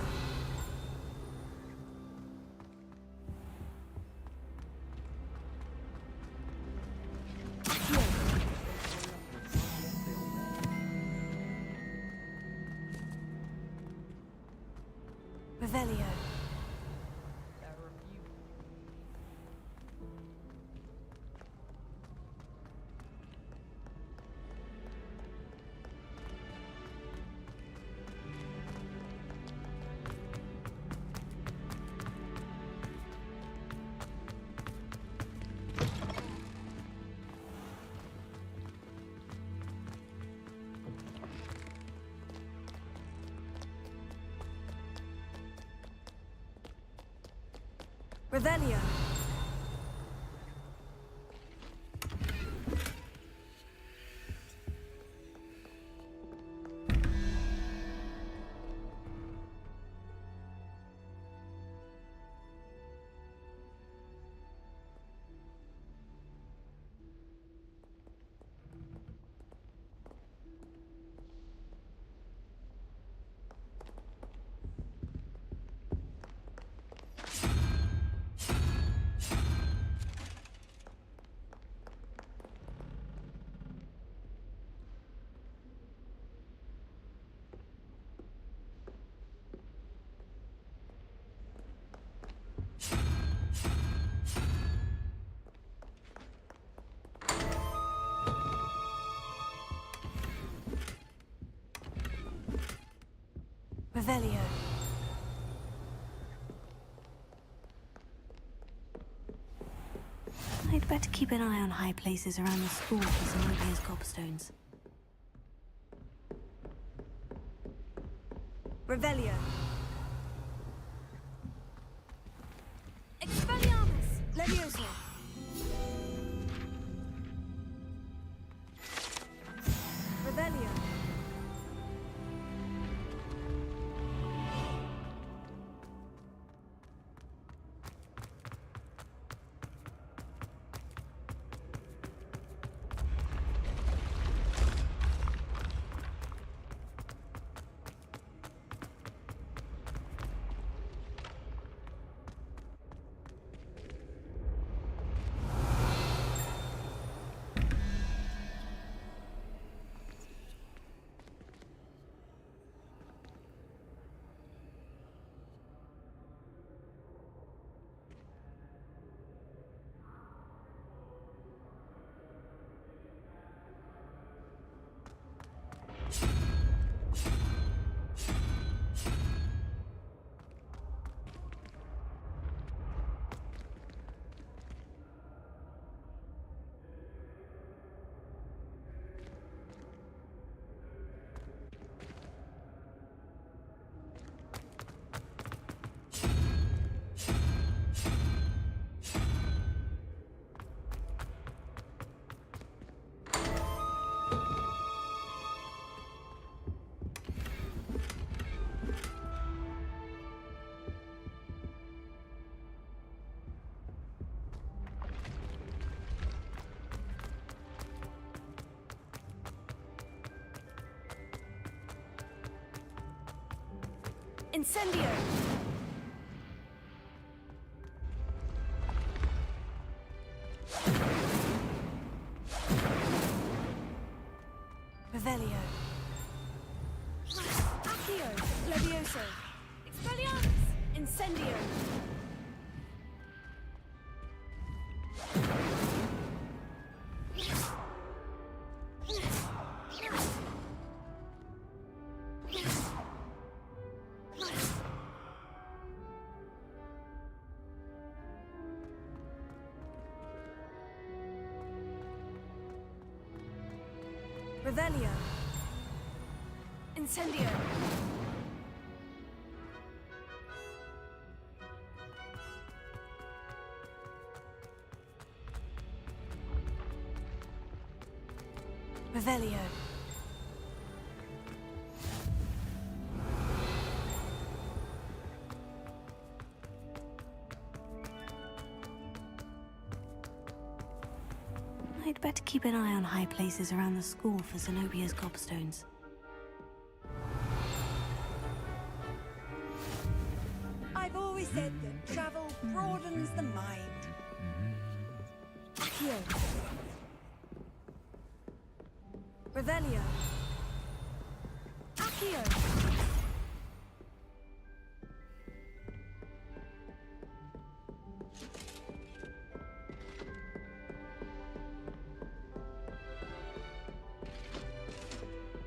Speaker 1: Revelio. Revelio. Revelio. I'd better keep an eye on high places around the school for Zenobia's gobstones. Revelio. Expelliarmus! Levioso! Revelio. Incendio! Revelio. Accio! Levioso! Expelliarmus! Incendio! Revelio. Incendio. Revelio. I'd better keep an eye on high places around the school for Zenobia's gobstones.
Speaker 7: I've always said that travel broadens the mind.
Speaker 1: Accio. Revelio. Accio.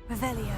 Speaker 1: Revelio.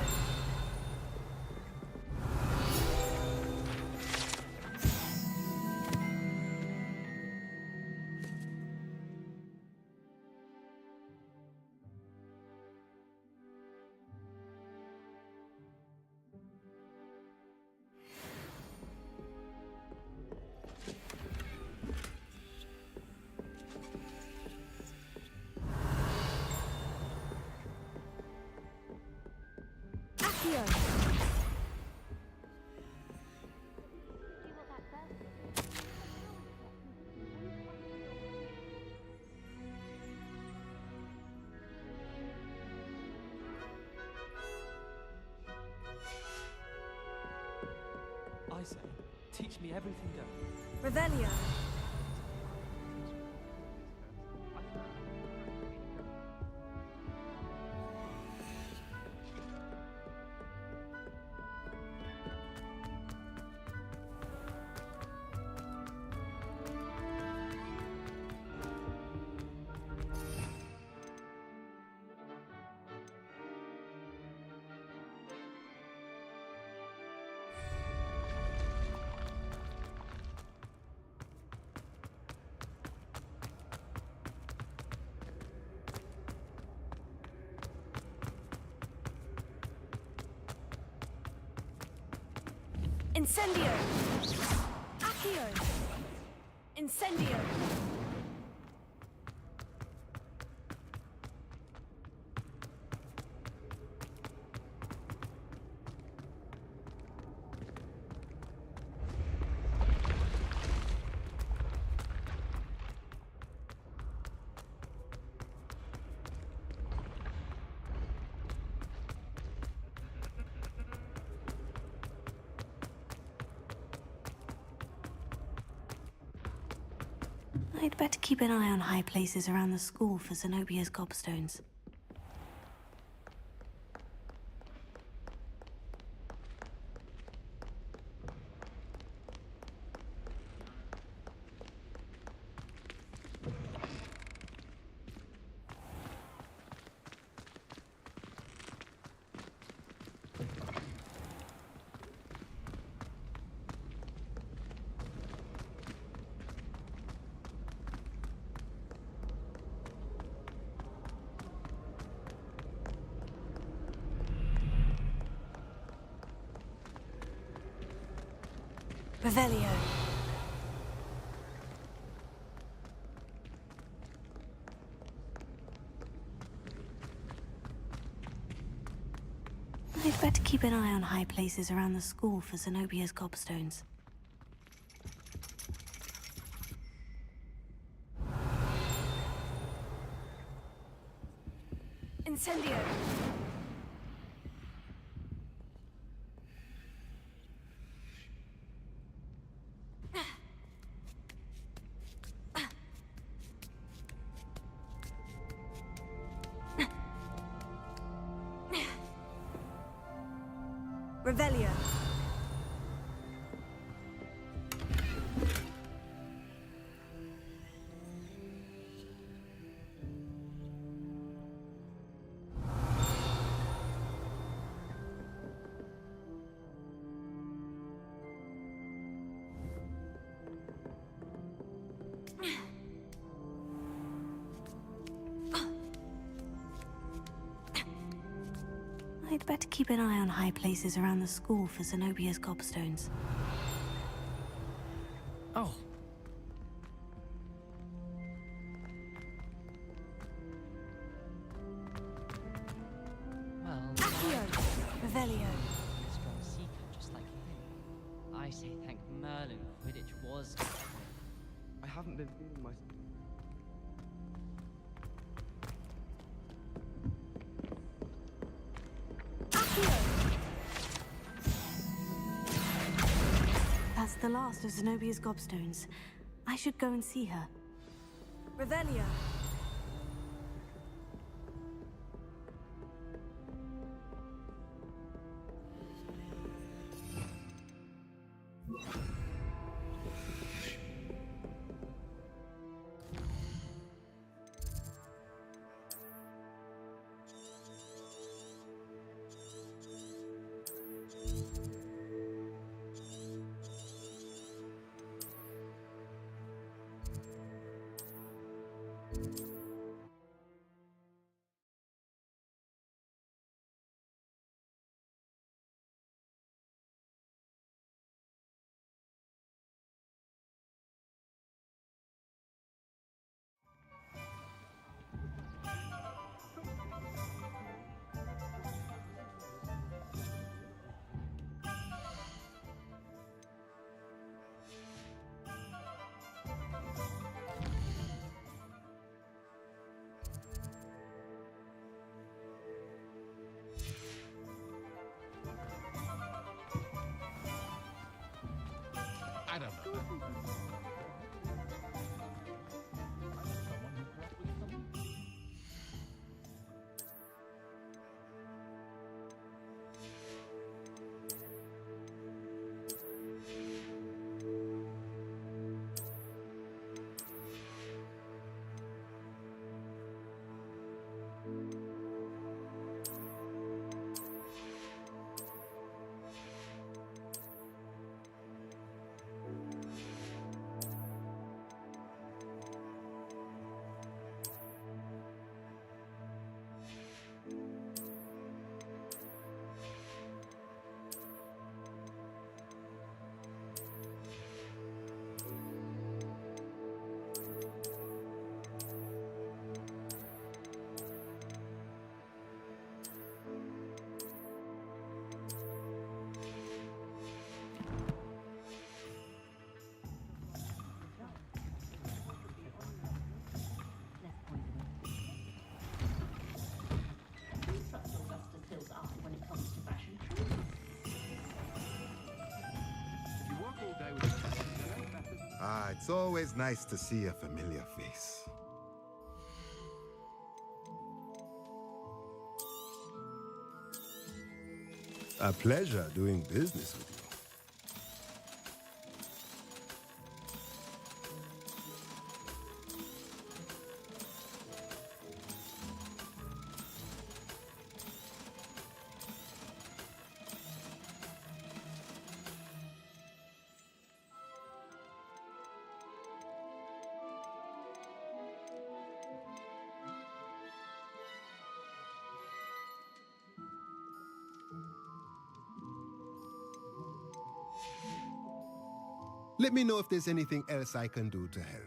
Speaker 15: I say, teach me everything go.
Speaker 1: Revelio. Incendio! Accio! Incendio! I'd better keep an eye on high places around the school for Zenobia's gobstones. Revelio. I'd better keep an eye on high places around the school for Zenobia's gobstones. Incendio! Revelio. I'd better keep an eye on high places around the school for Zenobia's gobstones.
Speaker 15: Oh.
Speaker 1: Revelio.
Speaker 5: A strong seeker just like him. I say thank Merlin Quidditch was...
Speaker 20: I haven't been feeling myself.
Speaker 1: That's the last of Zenobia's gobstones. I should go and see her.
Speaker 7: Revelio.
Speaker 13: I don't know.
Speaker 22: Ah, it's always nice to see a familiar face. A pleasure doing business with you. Let me know if there's anything else I can do to help.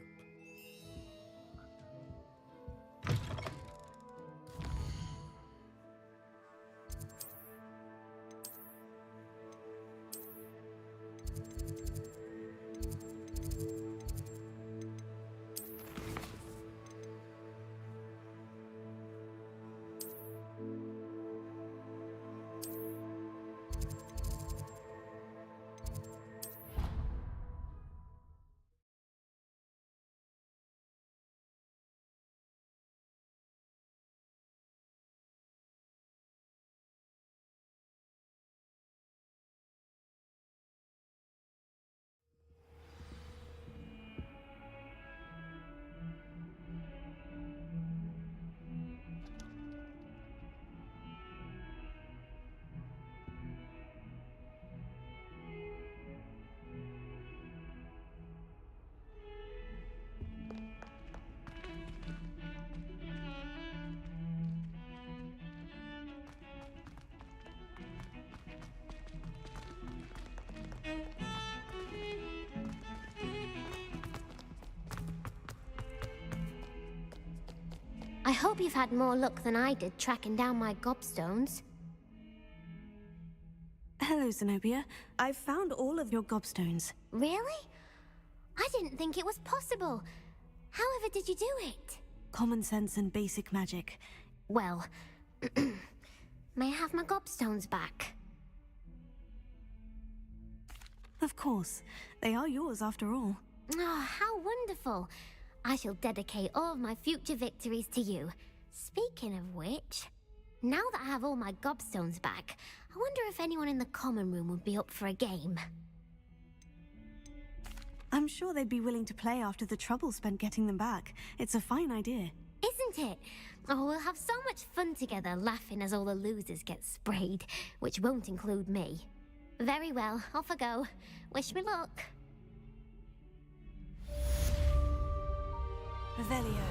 Speaker 2: I hope you've had more luck than I did tracking down my gobstones.
Speaker 1: Hello, Zenobia. I've found all of your gobstones.
Speaker 2: Really? I didn't think it was possible. However did you do it?
Speaker 1: Common sense and basic magic.
Speaker 2: Well, may I have my gobstones back?
Speaker 1: Of course. They are yours after all.
Speaker 2: Oh, how wonderful. I shall dedicate all of my future victories to you. Speaking of which, now that I have all my gobstones back, I wonder if anyone in the common room would be up for a game.
Speaker 1: I'm sure they'd be willing to play after the trouble spent getting them back. It's a fine idea.
Speaker 2: Isn't it? Oh, we'll have so much fun together, laughing as all the losers get sprayed, which won't include me. Very well, off I go. Wish me luck.
Speaker 1: Revelio.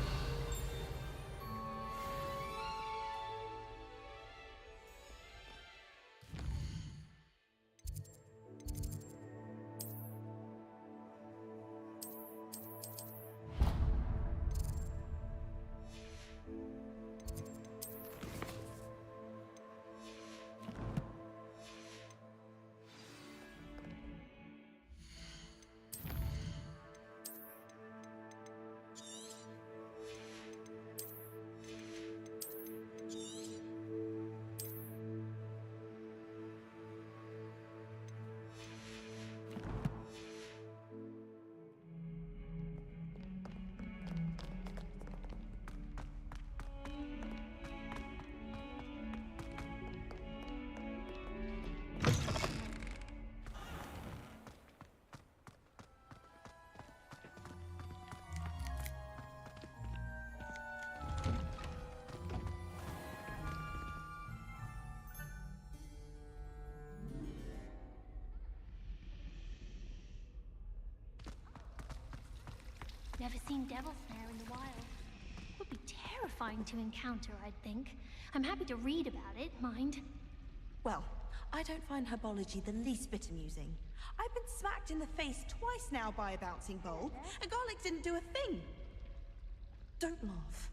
Speaker 10: Never seen devil snare in the wild. Would be terrifying to encounter, I'd think. I'm happy to read about it, mind.
Speaker 14: Well, I don't find herbology the least bit amusing. I've been smacked in the face twice now by a bouncing bulb, and Garlic didn't do a thing. Don't laugh.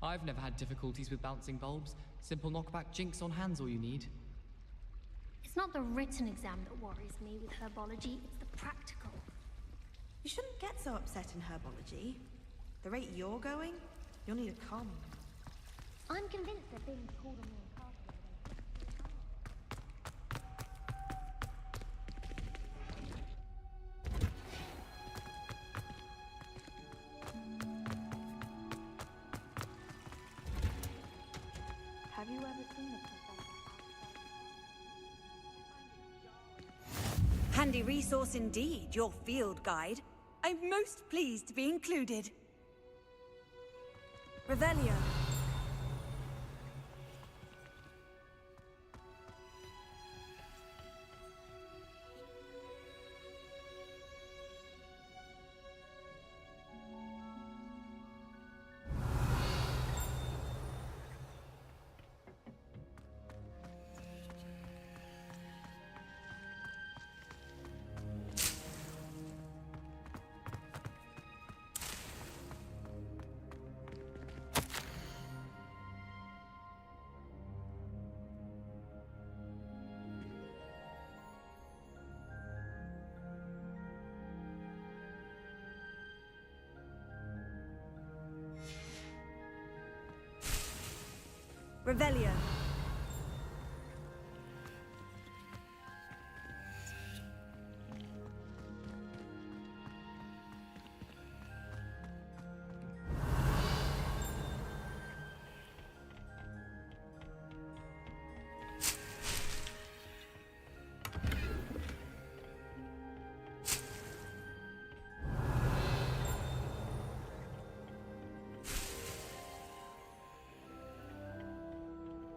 Speaker 21: I've never had difficulties with bouncing bulbs. Simple knockback jinx on hand's all you need.
Speaker 10: It's not the written exam that worries me with herbology, it's the practical.
Speaker 14: You shouldn't get so upset in herbology. The rate you're going, you'll need a calm.
Speaker 10: I'm convinced they're being pulled on me in castle.
Speaker 3: Have you ever seen a professor?
Speaker 7: Handy resource indeed, your field guide. I'm most pleased to be included.
Speaker 1: Revelio. Revelio.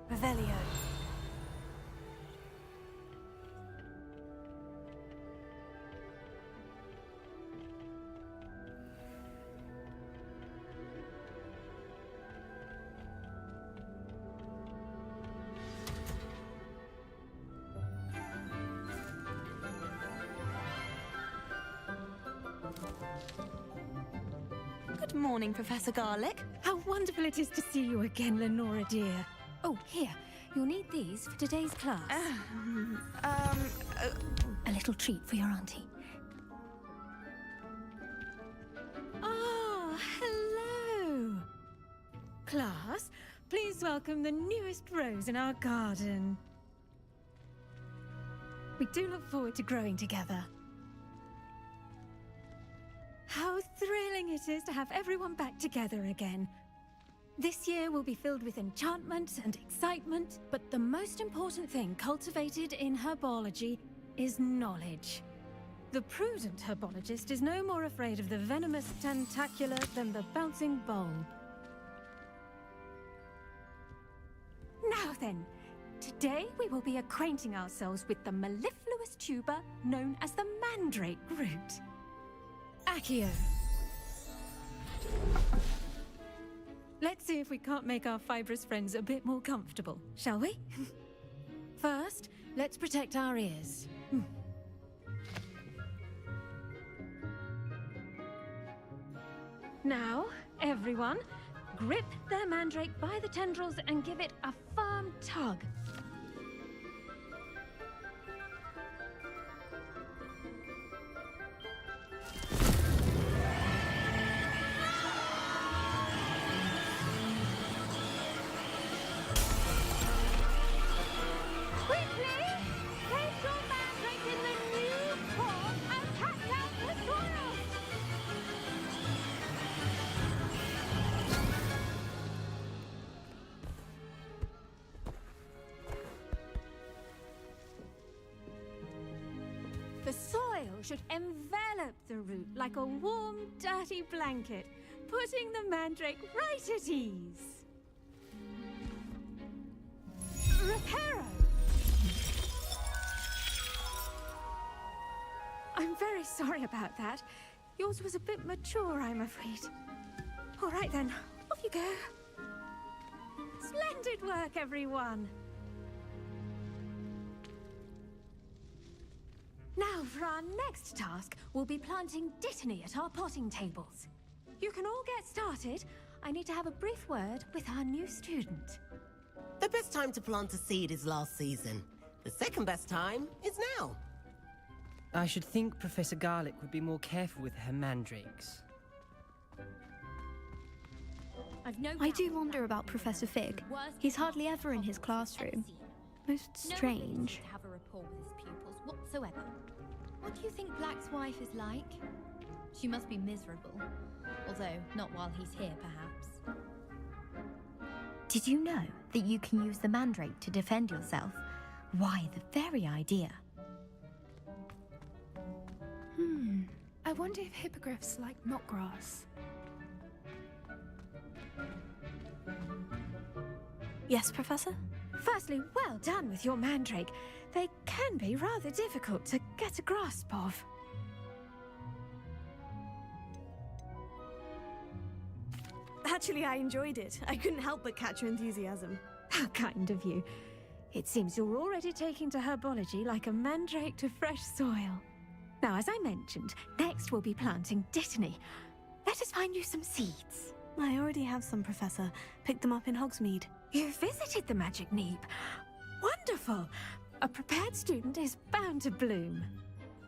Speaker 1: Revelio.
Speaker 7: Good morning, Professor Garlic.
Speaker 23: How wonderful it is to see you again, Lenora dear.
Speaker 11: Oh, here. You'll need these for today's class. A little treat for your auntie.
Speaker 12: Oh, hello! Class, please welcome the newest rose in our garden. We do look forward to growing together. How thrilling it is to have everyone back together again. This year will be filled with enchantment and excitement, but the most important thing cultivated in herbology is knowledge. The prudent herbologist is no more afraid of the venomous tentacula than the bouncing bulb. Now then, today we will be acquainting ourselves with the mellifluous tuber known as the mandrake root. Accio. Let's see if we can't make our fibrous friends a bit more comfortable, shall we? First, let's protect our ears. Now, everyone, grip their mandrake by the tendrils and give it a firm tug. The soil should envelop the root like a warm, dirty blanket, putting the mandrake right at ease. Reparo! I'm very sorry about that. Yours was a bit mature, I'm afraid. All right then, off you go. Splendid work, everyone! Now, for our next task, we'll be planting Dittany at our potting tables. You can all get started. I need to have a brief word with our new student.
Speaker 23: The best time to plant a seed is last season. The second best time is now.
Speaker 24: I should think Professor Garlick would be more careful with her mandrakes.
Speaker 25: I do wonder about Professor Fig. He's hardly ever in his classroom. Most strange.
Speaker 3: To have a rapport with his pupils whatsoever. What do you think Black's wife is like? She must be miserable. Although, not while he's here, perhaps.
Speaker 25: Did you know that you can use the mandrake to defend yourself? Why, the very idea.
Speaker 11: I wonder if hippogriffs like knotgrass.
Speaker 1: Yes, Professor?
Speaker 12: Firstly, well done with your mandrake. They can be rather difficult to get a grasp of.
Speaker 1: Actually, I enjoyed it. I couldn't help but catch your enthusiasm.
Speaker 12: How kind of you. It seems you're already taking to herbology like a mandrake to fresh soil. Now, as I mentioned, next we'll be planting Dittany. Let us find you some seeds.
Speaker 1: I already have some, Professor. Picked them up in Hogsmeade.
Speaker 12: You visited the Magic Neep. Wonderful! A prepared student is bound to bloom.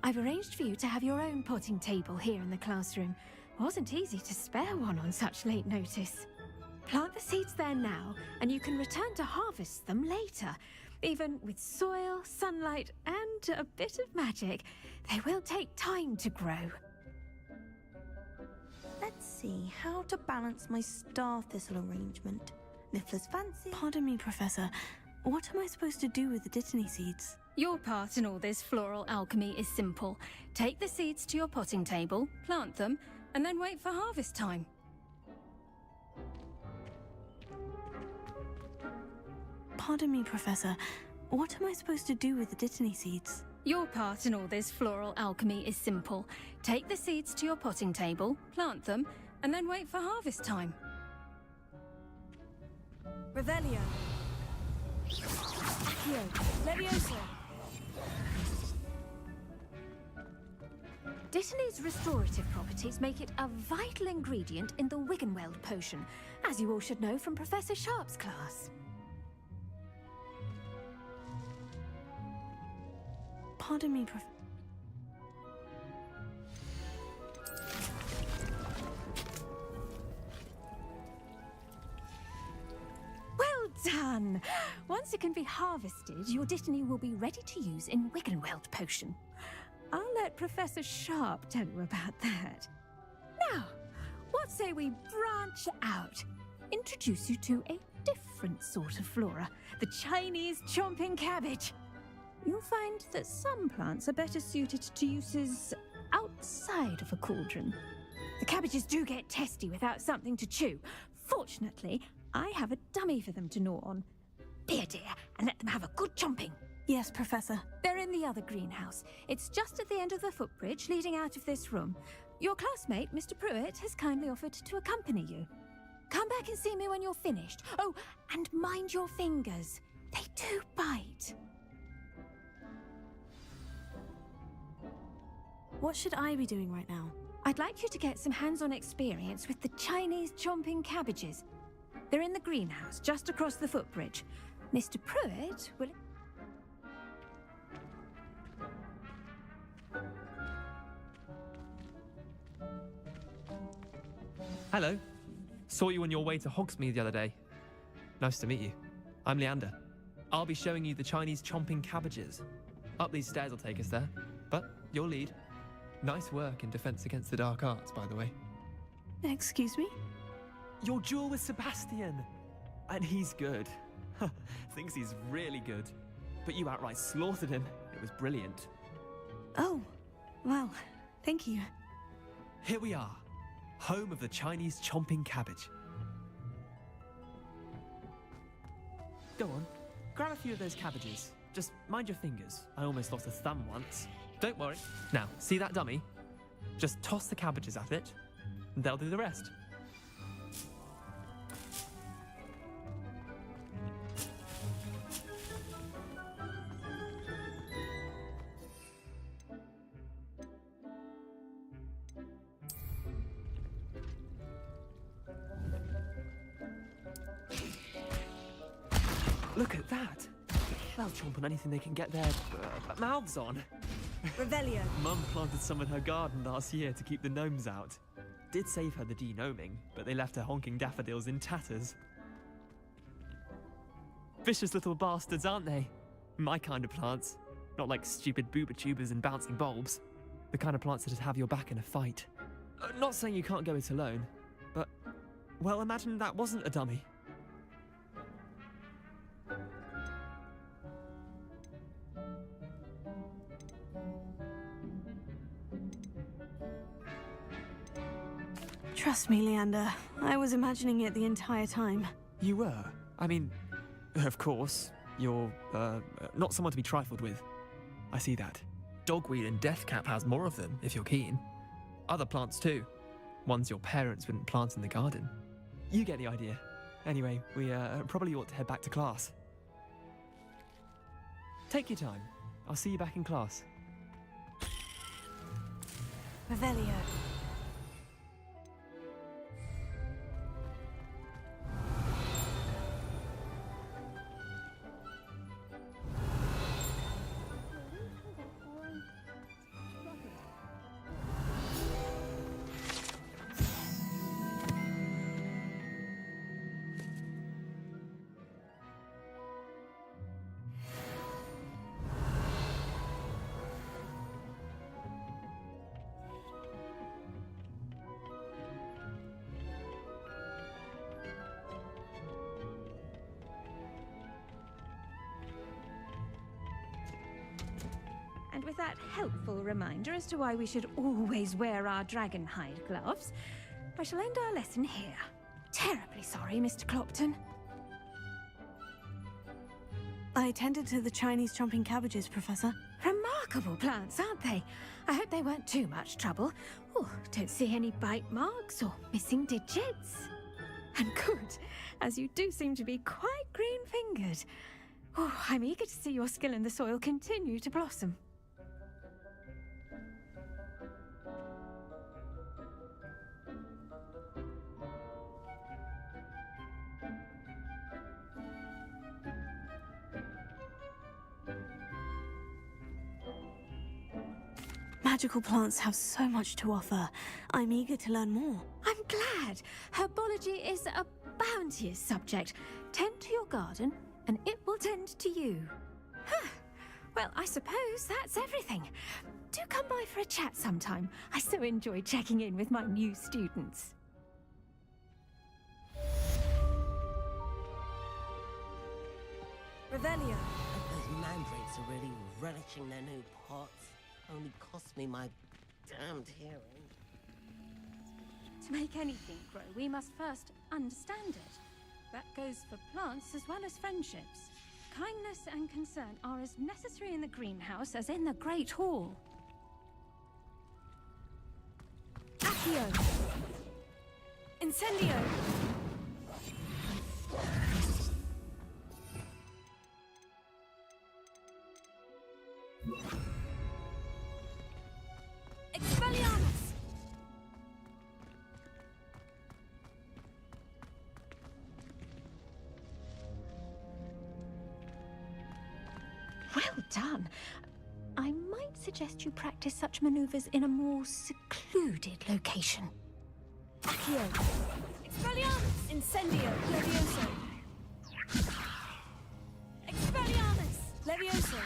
Speaker 12: I've arranged for you to have your own potting table here in the classroom. Wasn't easy to spare one on such late notice. Plant the seeds there now, and you can return to harvest them later. Even with soil, sunlight, and a bit of magic, they will take time to grow.
Speaker 1: Let's see how to balance my star thistle arrangement. Niffler's fancy. Pardon me, Professor. What am I supposed to do with the Dittany seeds?
Speaker 12: Your part in all this floral alchemy is simple. Take the seeds to your potting table, plant them, and then wait for harvest time.
Speaker 1: Pardon me, Professor. What am I supposed to do with the Dittany seeds?
Speaker 12: Your part in all this floral alchemy is simple. Take the seeds to your potting table, plant them, and then wait for harvest time.
Speaker 1: Revelio. Accio. Levioso.
Speaker 12: Dittany's restorative properties make it a vital ingredient in the Wiggenweld potion, as you all should know from Professor Sharp's class.
Speaker 1: Pardon me,
Speaker 12: Well done! Once it can be harvested, your Dittany will be ready to use in Wiggenweld potion. I'll let Professor Sharp tell you about that. Now, what say we branch out? Introduce you to a different sort of flora, the Chinese chomping cabbage. You'll find that some plants are better suited to uses outside of a cauldron. The cabbages do get testy without something to chew. Fortunately, I have a dummy for them to gnaw on. Here, dear, and let them have a good chomping.
Speaker 1: Yes, Professor.
Speaker 12: They're in the other greenhouse. It's just at the end of the footbridge leading out of this room. Your classmate, Mr. Pruitt, has kindly offered to accompany you. Come back and see me when you're finished. Oh, and mind your fingers. They do bite.
Speaker 1: What should I be doing right now?
Speaker 12: I'd like you to get some hands-on experience with the Chinese chomping cabbages. They're in the greenhouse, just across the footbridge. Mr. Pruitt will...
Speaker 19: Hello. Saw you on your way to Hogsmeade the other day. Nice to meet you. I'm Leander. I'll be showing you the Chinese chomping cabbages. Up these stairs will take us there, but you'll lead. Nice work in Defense Against the Dark Arts, by the way.
Speaker 1: Excuse me?
Speaker 19: Your duel with Sebastian! And he's good. Thinks he's really good. But you outright slaughtered him. It was brilliant.
Speaker 1: Oh, well, thank you.
Speaker 19: Here we are. Home of the Chinese chomping cabbage. Go on, grab a few of those cabbages. Just mind your fingers. I almost lost a thumb once. Don't worry. Now, see that dummy? Just toss the cabbages at it, and they'll do the rest. Look at that! They'll chomp on anything they can get their mouths on.
Speaker 7: Revelio.
Speaker 19: Mum planted some in her garden last year to keep the gnomes out. Did save her the de-gnoming, but they left her honking daffodils in tatters. Vicious little bastards, aren't they? My kind of plants. Not like stupid booba tubers and bouncing bulbs. The kind of plants that'd have your back in a fight. Not saying you can't go it alone, but... well, imagine that wasn't a dummy.
Speaker 1: Trust me, Leander. I was imagining it the entire time.
Speaker 19: You were? I mean, of course. You're, not someone to be trifled with. I see that. Dogweed and deathcap has more of them, if you're keen. Other plants too. Ones your parents wouldn't plant in the garden. You get the idea. Anyway, we probably ought to head back to class. Take your time. I'll see you back in class.
Speaker 1: Revelio.
Speaker 12: And with that helpful reminder as to why we should always wear our dragon hide gloves, I shall end our lesson here. Terribly sorry, Mr. Clopton.
Speaker 1: I tended to the Chinese chomping cabbages, Professor.
Speaker 12: Remarkable plants, aren't they? I hope they weren't too much trouble. Oh, don't see any bite marks or missing digits. And good, as you do seem to be quite green-fingered. Oh, I'm eager to see your skill in the soil continue to blossom.
Speaker 1: magical plants have so much to offer. I'm eager to learn more.
Speaker 12: I'm glad. Herbology is a bounteous subject. Tend to your garden, and it will tend to you. Huh. Well, I suppose that's everything. Do come by for a chat sometime. I so enjoy checking in with my new students.
Speaker 7: Revelio.
Speaker 23: Those mandrakes are really relishing their new pots. Only cost me my damned hearing.
Speaker 10: To make anything grow, we must first understand it. That goes for plants as well as friendships. Kindness and concern are as necessary in the greenhouse as in the Great Hall.
Speaker 7: Accio. Incendio. Expelliarmus!
Speaker 12: Well done. I might suggest you practice such maneuvers in a more secluded location.
Speaker 7: Accio. Expelliarmus! Incendio. Levioso. Expelliarmus! Levioso.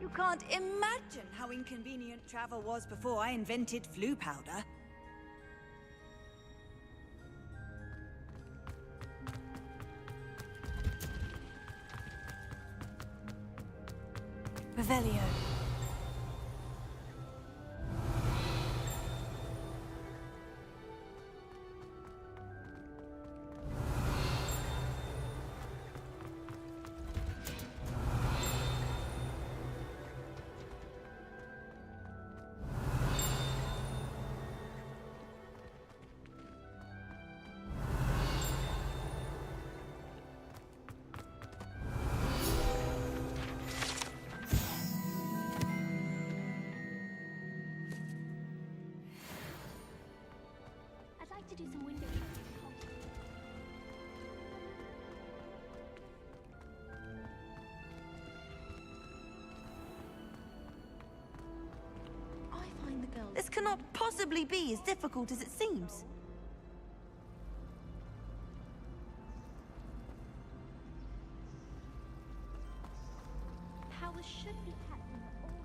Speaker 7: You can't imagine how inconvenient travel was before I invented flu powder. Revelio.
Speaker 10: To do some window shopping.
Speaker 14: I find the girls... This cannot possibly be as difficult as it seems.
Speaker 10: Powers should be kept in the order.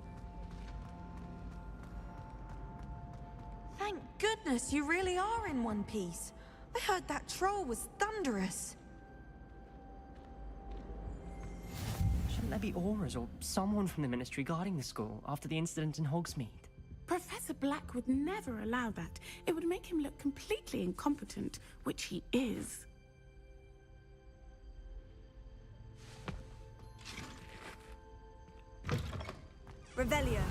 Speaker 14: Thank goodness you really are in one piece. I heard that troll was thunderous.
Speaker 24: Shouldn't there be auras or someone from the Ministry guarding the school after the incident in Hogsmeade?
Speaker 4: Professor Black would never allow that. It would make him look completely incompetent, which he is.
Speaker 7: Revelio.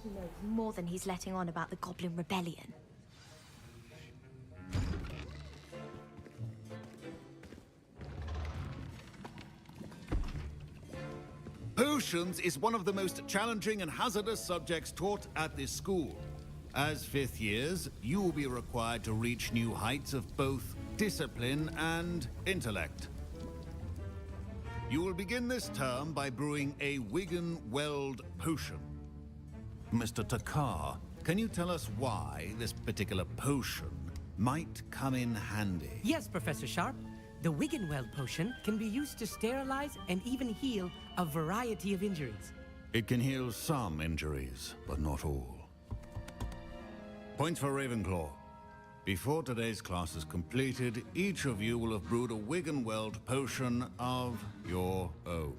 Speaker 6: He knows more than he's letting on about the Goblin Rebellion.
Speaker 13: Potions is one of the most challenging and hazardous subjects taught at this school. As fifth years, you will be required to reach new heights of both discipline and intellect. You will begin this term by brewing a Wigan-Weld potion. Mr. Takar, can you tell us why this particular potion might come in handy?
Speaker 24: Yes, Professor Sharp. The Wiggenweld potion can be used to sterilize and even heal a variety of injuries.
Speaker 13: It can heal some injuries, but not all. Points for Ravenclaw. Before today's class is completed, each of you will have brewed a Wiggenweld potion of your own.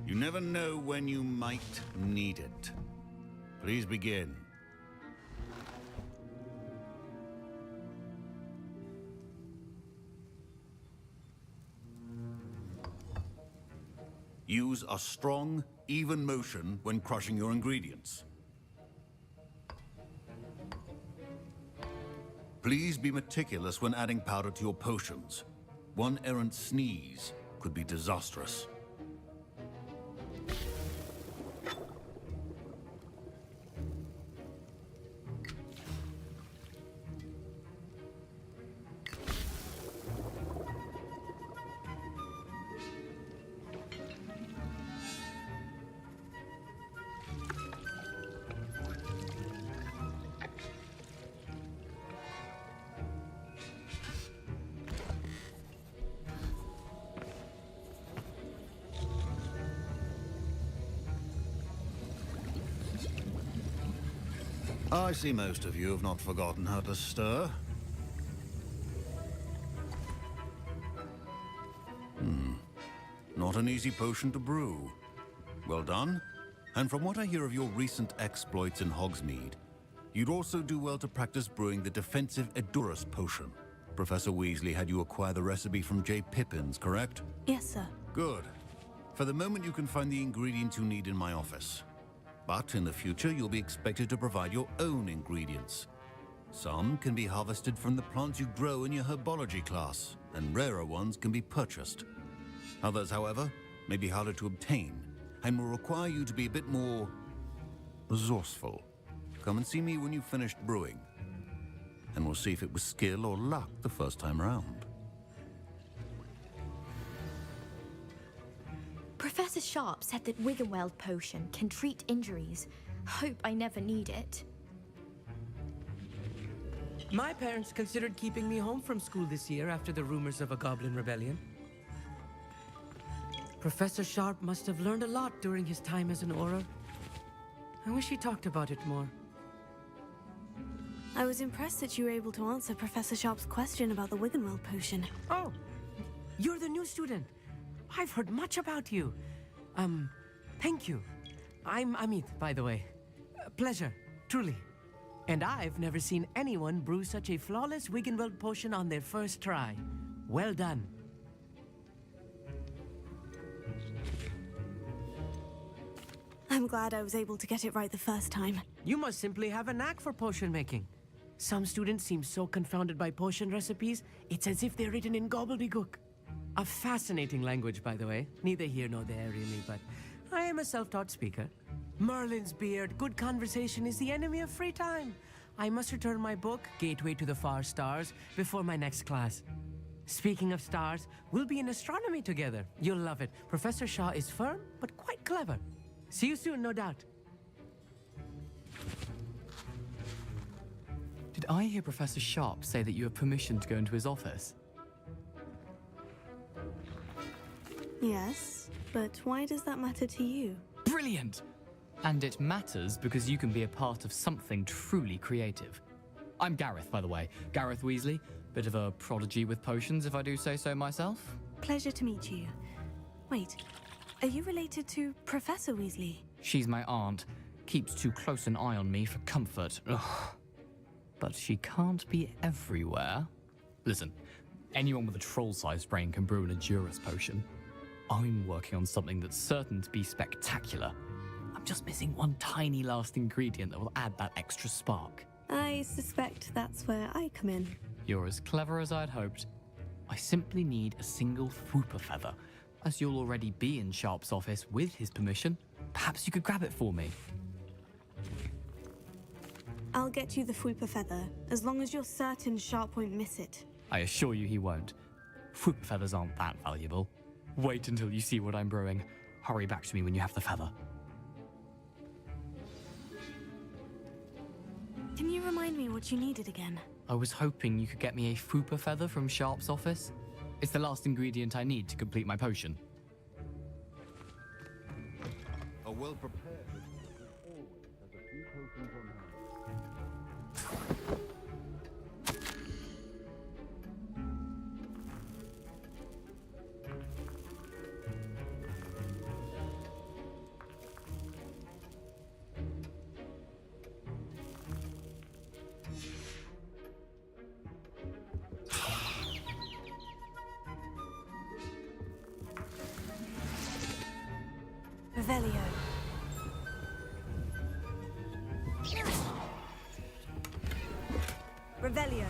Speaker 13: You never know when you might need it. Please begin. Use a strong, even motion when crushing your ingredients. Please be meticulous when adding powder to your potions. One errant sneeze could be disastrous. I see most of you have not forgotten how to stir. Not an easy potion to brew. Well done. And from what I hear of your recent exploits in Hogsmeade, you'd also do well to practice brewing the defensive Edurus potion. Professor Weasley had you acquire the recipe from J. Pippin's, correct?
Speaker 1: Yes, sir.
Speaker 13: Good. For the moment, you can find the ingredients you need in my office. But in the future, you'll be expected to provide your own ingredients. Some can be harvested from the plants you grow in your herbology class, and rarer ones can be purchased. Others, however, may be harder to obtain, and will require you to be a bit more resourceful. Come and see me when you've finished brewing, and we'll see if it was skill or luck the first time round.
Speaker 6: Professor Sharp said that Wiggenweld potion can treat injuries. Hope I never need it.
Speaker 8: My parents considered keeping me home from school this year after the rumors of a goblin rebellion. Professor Sharp must have learned a lot during his time as an Auror. I wish he talked about it more.
Speaker 1: I was impressed that you were able to answer Professor Sharp's question about the Wiggenweld potion.
Speaker 8: Oh, you're the new student. I've heard much about you. Thank you. I'm Amit, by the way. Pleasure, truly. And I've never seen anyone brew such a flawless Wiggenweld potion on their first try. Well done.
Speaker 1: I'm glad I was able to get it right the first time.
Speaker 8: You must simply have a knack for potion making. Some students seem so confounded by potion recipes, it's as if they're written in gobbledygook. A fascinating language, by the way. Neither here nor there, really, but I am a self-taught speaker. Merlin's beard, good conversation is the enemy of free time. I must return my book, Gateway to the Far Stars, before my next class. Speaking of stars, we'll be in astronomy together. You'll love it. Professor Shaw is firm, but quite clever. See you soon, no doubt.
Speaker 21: Did I hear Professor Sharp say that you have permission to go into his office?
Speaker 1: Yes, but why does that matter to you?
Speaker 21: Brilliant! And it matters because you can be a part of something truly creative. I'm Gareth, by the way. Gareth Weasley. Bit of a prodigy with potions, if I do say so myself.
Speaker 1: Pleasure to meet you. Wait, are you related to Professor Weasley?
Speaker 21: She's my aunt. Keeps too close an eye on me for comfort. Ugh. But she can't be everywhere. Listen, anyone with a troll-sized brain can brew an Edurus potion. I'm working on something that's certain to be spectacular. I'm just missing one tiny last ingredient that will add that extra spark.
Speaker 1: I suspect that's where I come in.
Speaker 21: You're as clever as I'd hoped. I simply need a single Fwooper feather. As you'll already be in Sharp's office with his permission, perhaps you could grab it for me.
Speaker 1: I'll get you the Fwooper feather, as long as you're certain Sharp won't miss it.
Speaker 21: I assure you he won't. Fwooper feathers aren't that valuable. Wait until you see what I'm brewing. Hurry back to me when you have the feather.
Speaker 1: Can you remind me what you needed again?
Speaker 21: I was hoping you could get me a Fwooper feather from Sharp's office. It's the last ingredient I need to complete my potion.
Speaker 13: A well-prepared always has a few potions on hand.
Speaker 7: Revelio.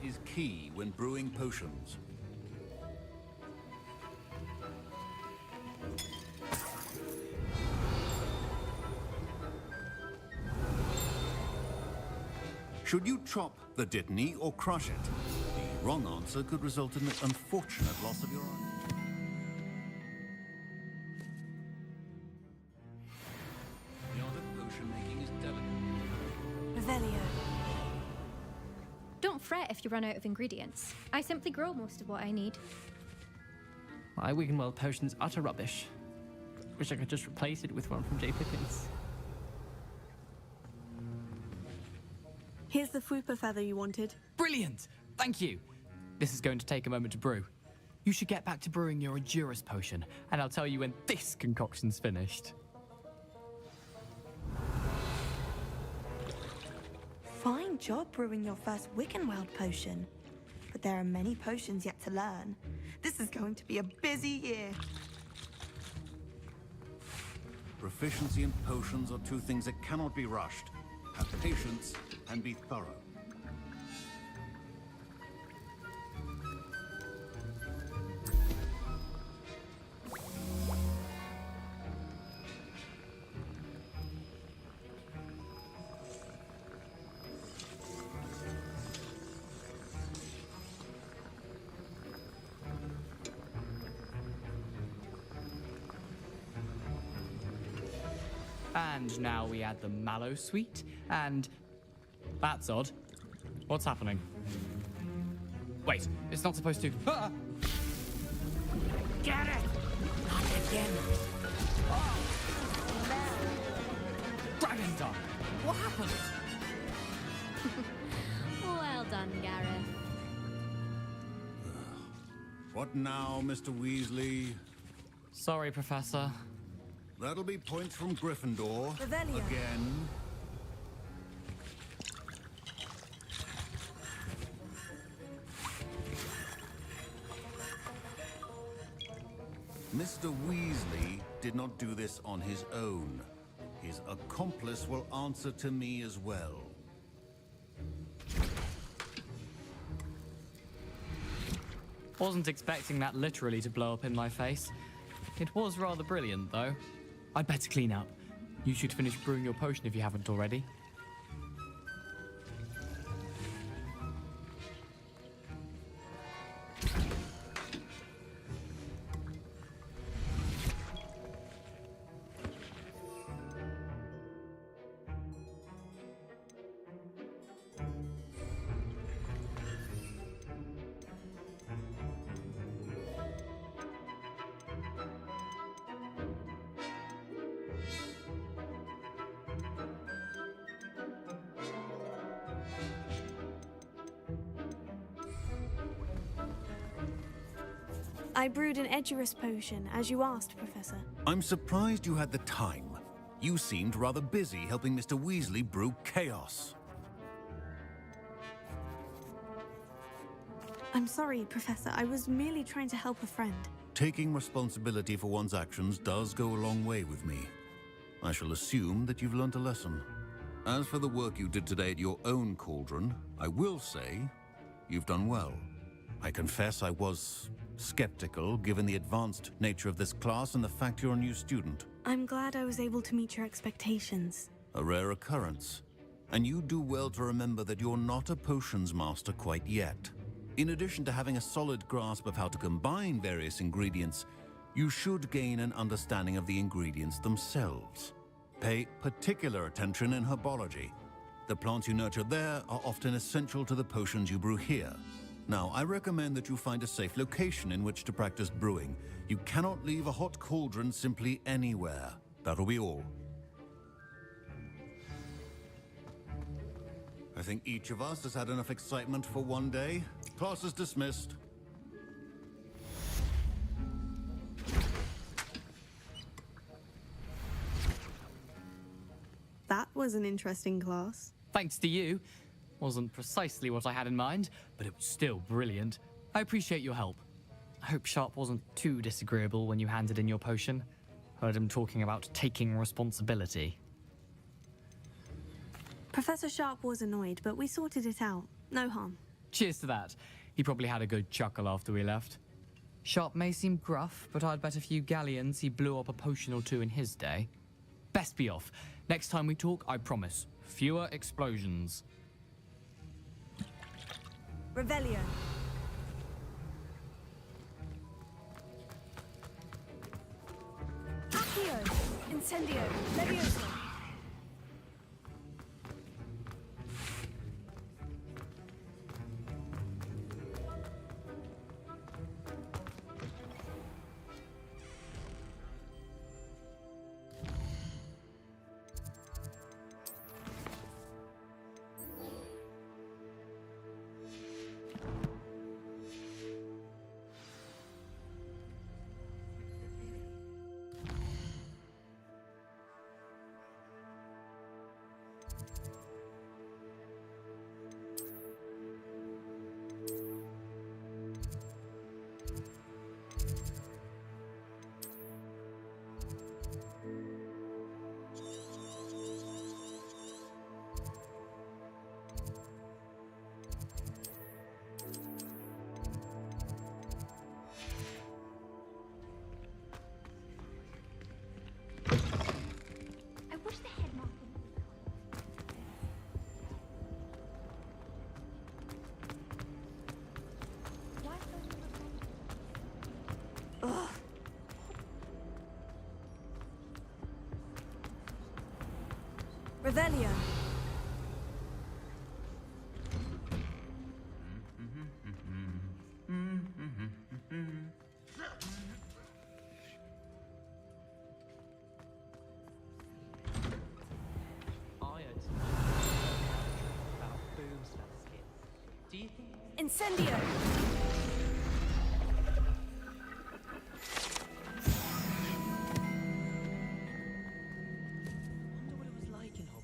Speaker 13: Is key when brewing potions. Should you chop the dittany or crush it? The wrong answer could result in the unfortunate loss of your eye. The art of potion making is delicate.
Speaker 1: Revelio.
Speaker 6: Don't fret if you run out of ingredients. I simply grow most of what I need.
Speaker 24: My Wiggenweld potion's utter rubbish. Wish I could just replace it with one from J. Pippin's.
Speaker 1: Here's the Fwooper feather you wanted.
Speaker 21: Brilliant! Thank you! This is going to take a moment to brew. You should get back to brewing your Endurus potion, and I'll tell you when this concoction's finished.
Speaker 14: Fine job brewing your first Wiggenweld potion. But there are many potions yet to learn. This is going to be a busy year.
Speaker 13: Proficiency in potions are two things that cannot be rushed. Have patience and be thorough.
Speaker 21: And now we add the mallow sweet, and... That's odd. What's happening? Wait, it's not supposed to... Ah!
Speaker 7: Get it! Not again.
Speaker 21: Oh. Dragon done! What happened?
Speaker 2: Well done, Gareth.
Speaker 13: What now, Mr. Weasley?
Speaker 21: Sorry, Professor.
Speaker 13: That'll be points from Gryffindor.
Speaker 7: Revelio.
Speaker 13: Again. Mr. Weasley did not do this on his own. His accomplice will answer to me as well.
Speaker 21: Wasn't expecting that literally to blow up in my face. It was rather brilliant, though. I'd better clean up. You should finish brewing your potion if you haven't already.
Speaker 1: I brewed an Edurus potion, as you asked, Professor.
Speaker 13: I'm surprised you had the time. You seemed rather busy helping Mr. Weasley brew chaos.
Speaker 1: I'm sorry, Professor. I was merely trying to help a friend.
Speaker 13: Taking responsibility for one's actions does go a long way with me. I shall assume that you've learnt a lesson. As for the work you did today at your own cauldron, I will say you've done well. I confess I was skeptical, given the advanced nature of this class and the fact you're a new student.
Speaker 1: I'm glad I was able to meet your expectations.
Speaker 13: A rare occurrence. And you do well to remember that you're not a potions master quite yet. In addition to having a solid grasp of how to combine various ingredients, you should gain an understanding of the ingredients themselves. Pay particular attention in herbology. The plants you nurture there are often essential to the potions you brew here. Now, I recommend that you find a safe location in which to practice brewing. You cannot leave a hot cauldron simply anywhere. That'll be all. I think each of us has had enough excitement for one day. Class is dismissed.
Speaker 1: That was an interesting class.
Speaker 21: Thanks to you. Wasn't precisely what I had in mind, but it was still brilliant. I appreciate your help. I hope Sharp wasn't too disagreeable when you handed in your potion. Heard him talking about taking responsibility.
Speaker 1: Professor Sharp was annoyed, but we sorted it out. No harm.
Speaker 21: Cheers to that. He probably had a good chuckle after we left. Sharp may seem gruff, but I'd bet a few galleons he blew up a potion or two in his day. Best be off. Next time we talk, I promise, fewer explosions.
Speaker 1: Revelio. Accio. Incendio. Levioso. Revelio.
Speaker 5: Do you think...
Speaker 1: Incendio.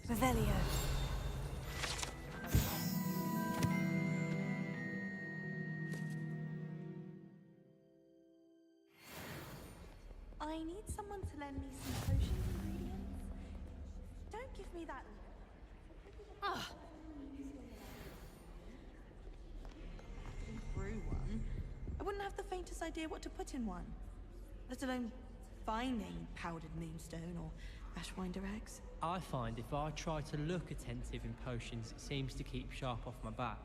Speaker 1: Revelio.
Speaker 14: I need someone to lend me some potion ingredients. Don't give me that look. Brew one. I wouldn't have the faintest idea what to put in one, let alone finding powdered moonstone or ashwinder eggs.
Speaker 5: I find if I try to look attentive in potions, it seems to keep Sharp off my back.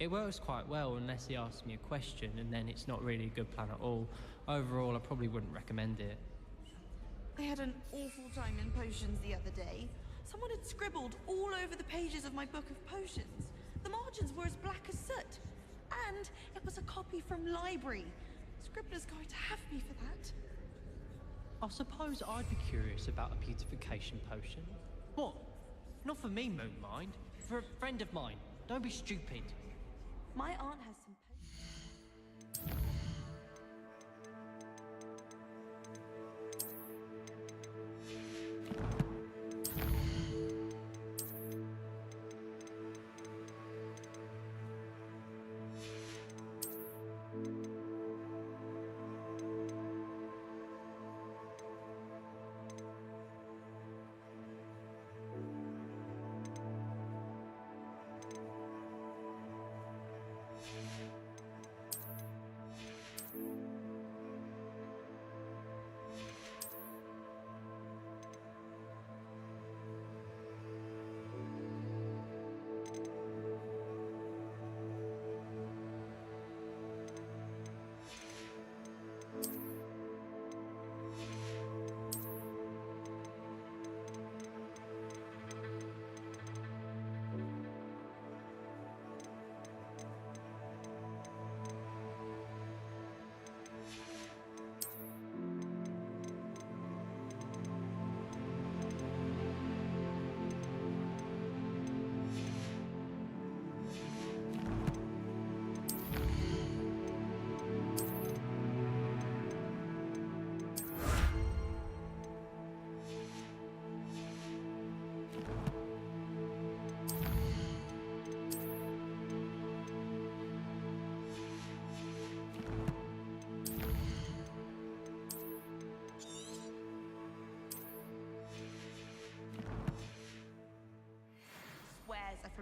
Speaker 5: It works quite well unless he asks me a question, and then it's not really a good plan at all. Overall, I probably wouldn't recommend it.
Speaker 14: I had an awful time in potions the other day. Someone had scribbled all over the pages of my book of potions. The margins were as black as soot. And it was a copy from library. Scribbler's going to have me for that.
Speaker 5: I suppose I'd be curious about a beautification potion. What? Not for me, Moon Mind. For a friend of mine. Don't be stupid.
Speaker 14: My aunt has some potions.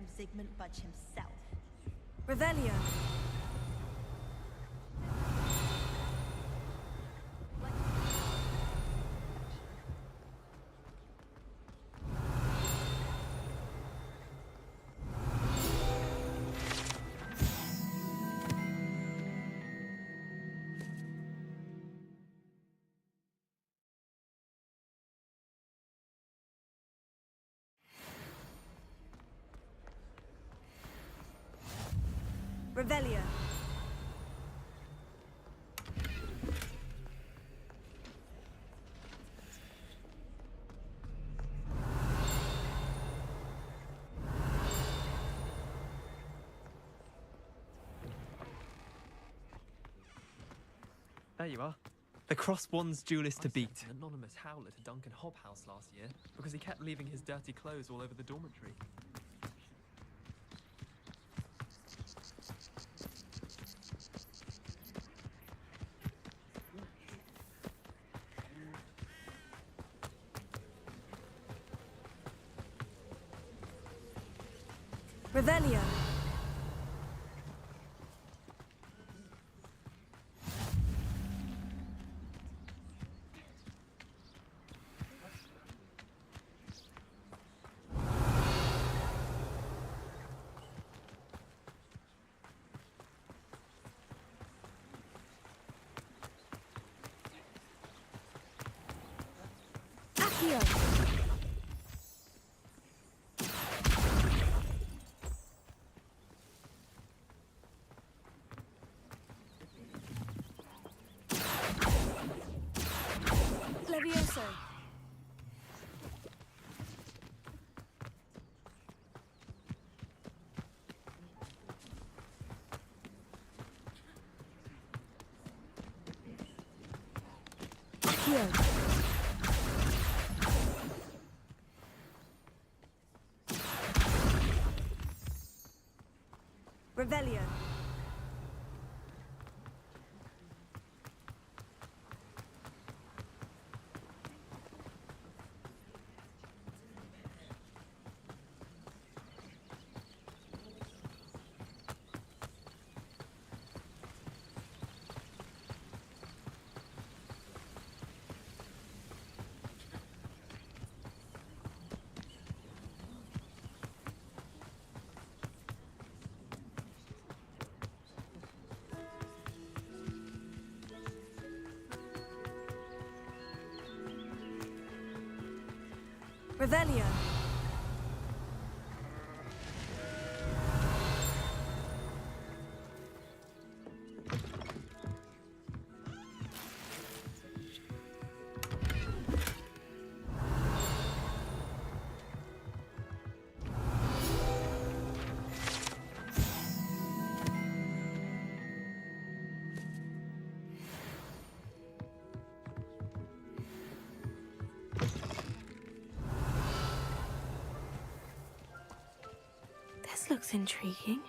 Speaker 7: from Zygmunt Budge himself.
Speaker 1: Revelio. Revelio.
Speaker 19: There you are. The cross-wands duelist to beat. An anonymous howler to Duncan Hobhouse last year because he kept leaving his dirty clothes all over the dormitory.
Speaker 1: Revelio. Accio. Levioso. Accio. Revelio. Revelio. This looks intriguing.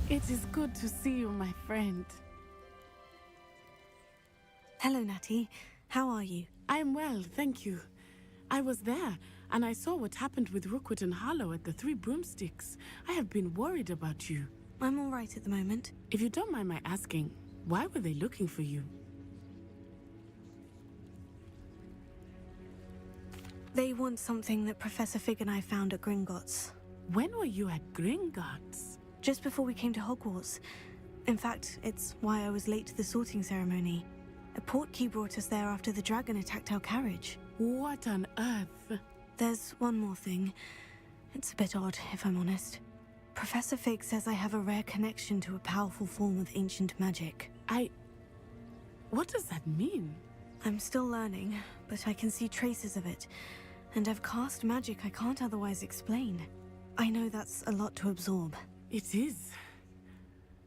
Speaker 4: It is good to see you, my friend.
Speaker 1: Hello, Natty. How are you?
Speaker 4: I'm well, thank you. I was there, and I saw what happened with Rookwood and Harlow at the Three Broomsticks. I have been worried about you.
Speaker 1: I'm all right at the moment.
Speaker 4: If you don't mind my asking, why were they looking for you?
Speaker 1: They want something that Professor Fig and I found at Gringotts.
Speaker 4: When were you at Gringotts?
Speaker 1: Just before we came to Hogwarts. In fact, it's why I was late to the sorting ceremony. A portkey brought us there after the dragon attacked our carriage.
Speaker 4: What on earth?
Speaker 1: There's one more thing. It's a bit odd, if I'm honest. Professor Fig says I have a rare connection to a powerful form of ancient magic.
Speaker 4: What does that mean?
Speaker 1: I'm still learning, but I can see traces of it. And I've cast magic I can't otherwise explain. I know that's a lot to absorb.
Speaker 4: It is.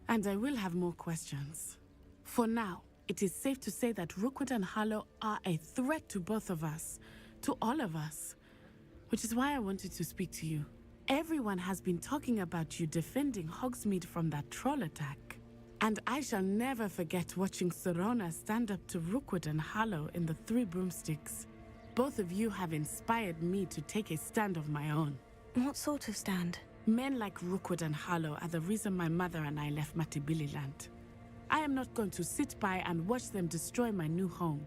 Speaker 4: And I will have more questions. For now, it is safe to say that Rookwood and Harlow are a threat to both of us. To all of us. Which is why I wanted to speak to you. Everyone has been talking about you defending Hogsmeade from that troll attack. And I shall never forget watching Serona stand up to Rookwood and Harlow in the Three Broomsticks. Both of you have inspired me to take a stand of my own.
Speaker 1: What sort of stand?
Speaker 4: Men like Rookwood and Harlow are the reason my mother and I left Matibililand. I am not going to sit by and watch them destroy my new home.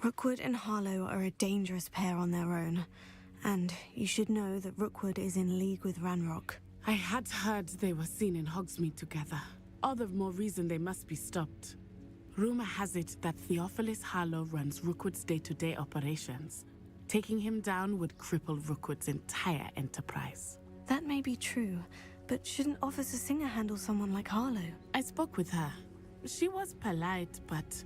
Speaker 1: Rookwood and Harlow are a dangerous pair on their own. And you should know that Rookwood is in league with Ranrock.
Speaker 4: I had heard they were seen in Hogsmeade together. All the more reason they must be stopped. Rumor has it that Theophilus Harlow runs Rookwood's day-to-day operations. Taking him down would cripple Rookwood's entire enterprise.
Speaker 1: That may be true, but shouldn't Officer Singer handle someone like Harlow?
Speaker 4: I spoke with her. She was polite, but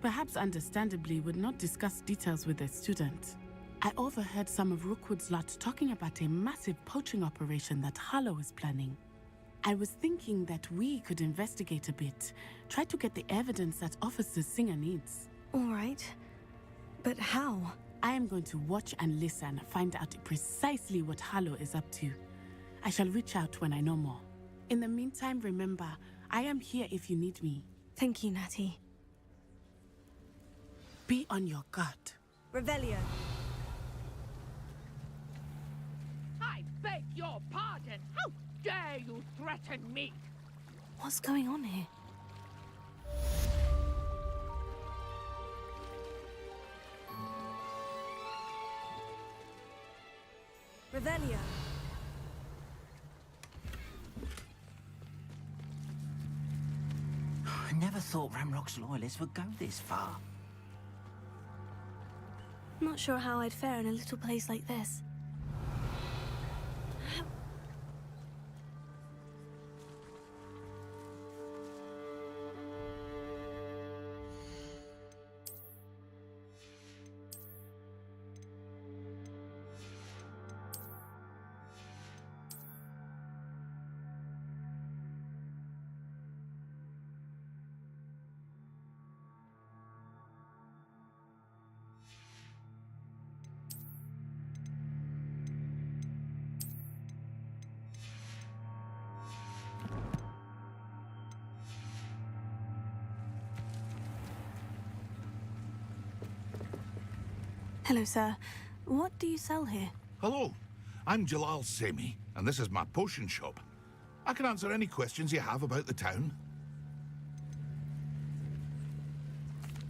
Speaker 4: perhaps understandably would not discuss details with a student. I overheard some of Rookwood's lot talking about a massive poaching operation that Harlow is planning. I was thinking that we could investigate a bit, try to get the evidence that Officer Singer needs.
Speaker 1: All right. But how?
Speaker 4: I am going to watch and listen, find out precisely what Harlow is up to. I shall reach out when I know more. In the meantime, remember, I am here if you need me.
Speaker 1: Thank you, Natty.
Speaker 4: Be on your guard.
Speaker 7: Revelio.
Speaker 9: I beg your pardon. How dare you threaten me?
Speaker 1: What's going on here?
Speaker 7: Revelio.
Speaker 15: I never thought Ramrock's loyalists would go this far.
Speaker 1: Not sure how I'd fare in a little place like this. Hello, sir. What do you sell here?
Speaker 16: Hello, I'm Jalal Semi, and this is my potion shop. I can answer any questions you have about the town.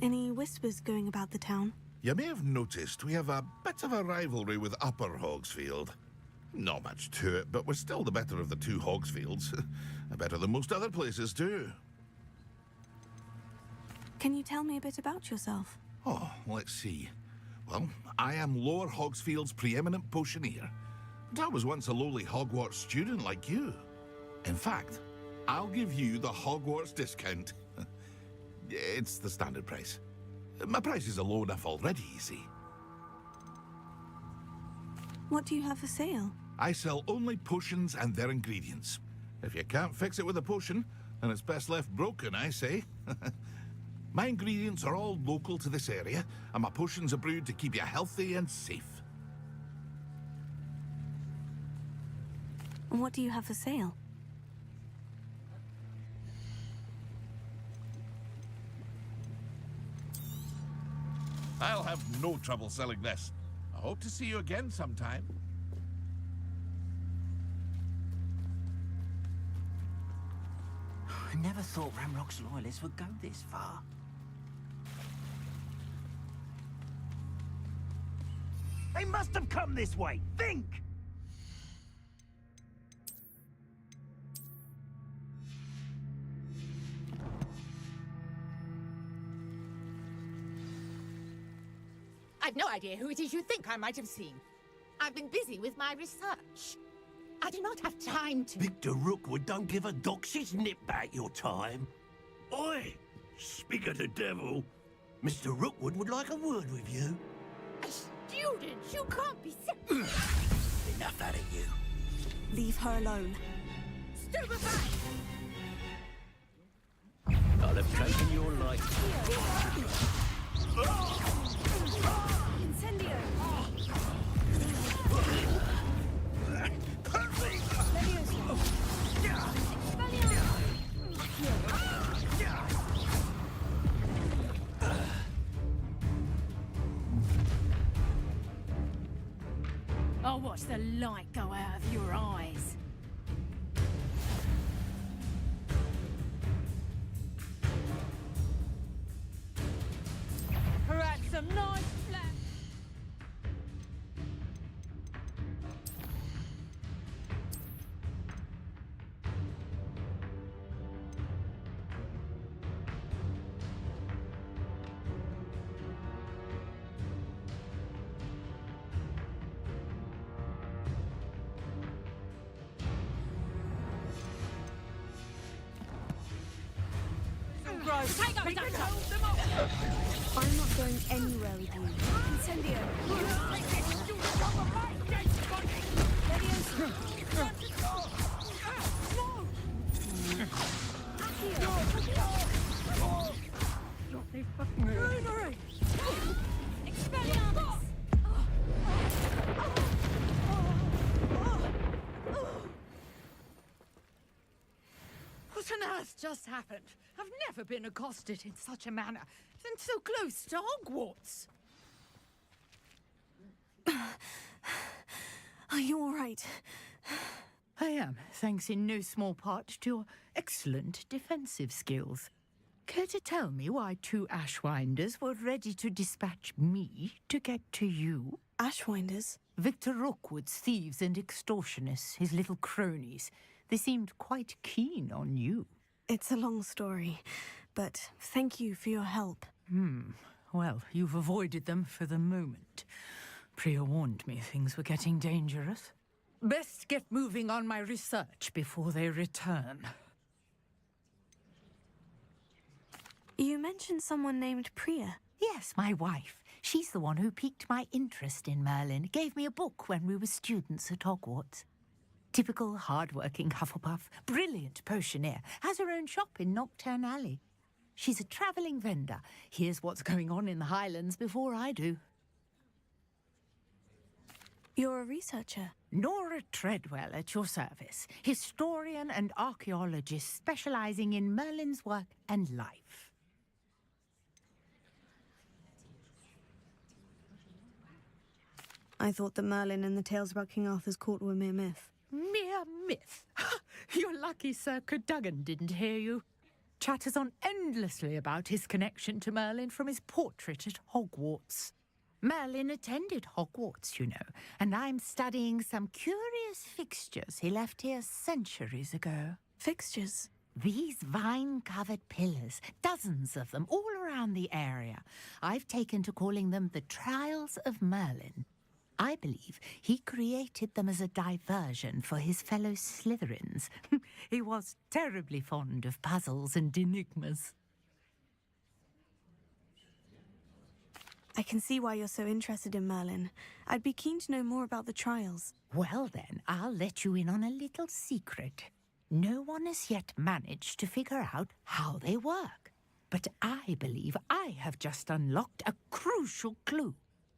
Speaker 1: Any whispers going about the town?
Speaker 16: You may have noticed we have a bit of a rivalry with Upper Hogsfield. Not much to it, but we're still the better of the two Hogsfields. Better than most other places, too.
Speaker 1: Can you tell me a bit about yourself?
Speaker 16: Oh, let's see. Well, I am Lower Hogsfield's preeminent potioneer. But I was once a lowly Hogwarts student like you. In fact, I'll give you the Hogwarts discount. It's the standard price. My prices are low enough already, you see.
Speaker 1: What do you have for sale?
Speaker 16: I sell only potions and their ingredients. If you can't fix it with a potion, then it's best left broken, I say. My ingredients are all local to this area, and my potions are brewed to keep you healthy and safe.
Speaker 1: And what do you have for sale?
Speaker 16: I'll have no trouble selling this. I hope to see you again sometime.
Speaker 15: I never thought Ramrock's loyalists would go this far.
Speaker 17: They must have come this way. Think!
Speaker 18: I've no idea who it is you think I might have seen. I've been busy with my research. I do not have time to...
Speaker 17: Victor Rookwood don't give a doxy's nip back your time. Oi! Speak of the devil. Mr. Rookwood would like a word with you.
Speaker 18: A student? You can't be
Speaker 17: Enough out of you.
Speaker 1: Leave her alone.
Speaker 18: Stupefy!
Speaker 17: I'll have taken your life.
Speaker 7: Incendio!
Speaker 18: the light go out of your eyes. Perhaps some nice flat.
Speaker 1: I'm not going anywhere with you. Incendio!
Speaker 18: What on earth just happened? I've never been accosted in such a manner, and so close to Hogwarts.
Speaker 1: Are you all right?
Speaker 18: I am, thanks in no small part to your excellent defensive skills. Care to tell me why 2 Ashwinders were ready to dispatch me to get to you?
Speaker 1: Ashwinders?
Speaker 18: Victor Rookwood's thieves and extortionists, his little cronies. They seemed quite keen on you.
Speaker 1: It's a long story, but thank you for your help.
Speaker 18: Well, you've avoided them for the moment. Priya warned me things were getting dangerous. Best get moving on my research before they return.
Speaker 1: You mentioned someone named Priya.
Speaker 18: Yes, my wife. She's the one who piqued my interest in Merlin. Gave me a book when we were students at Hogwarts. Typical hard-working Hufflepuff, brilliant potioneer, has her own shop in Nocturne Alley. She's a travelling vendor. Hears what's going on in the Highlands before I do.
Speaker 1: You're a researcher?
Speaker 18: Nora Treadwell at your service. Historian and archaeologist specialising in Merlin's work and life.
Speaker 1: I thought that Merlin and the tales about King Arthur's court were mere myth.
Speaker 18: Mere myth? You're lucky Sir Cadogan didn't hear you. Chatters on endlessly about his connection to Merlin from his portrait at Hogwarts. Merlin attended Hogwarts, you know, and I'm studying some curious fixtures he left here centuries ago.
Speaker 1: Fixtures?
Speaker 18: These vine-covered pillars, dozens of them, all around the area. I've taken to calling them the Trials of Merlin. I believe he created them as a diversion for his fellow Slytherins. He was terribly fond of puzzles and enigmas.
Speaker 1: I can see why you're so interested in Merlin. I'd be keen to know more about the trials.
Speaker 18: Well then, I'll let you in on a little secret. No one has yet managed to figure out how they work. But I believe I have just unlocked a crucial clue.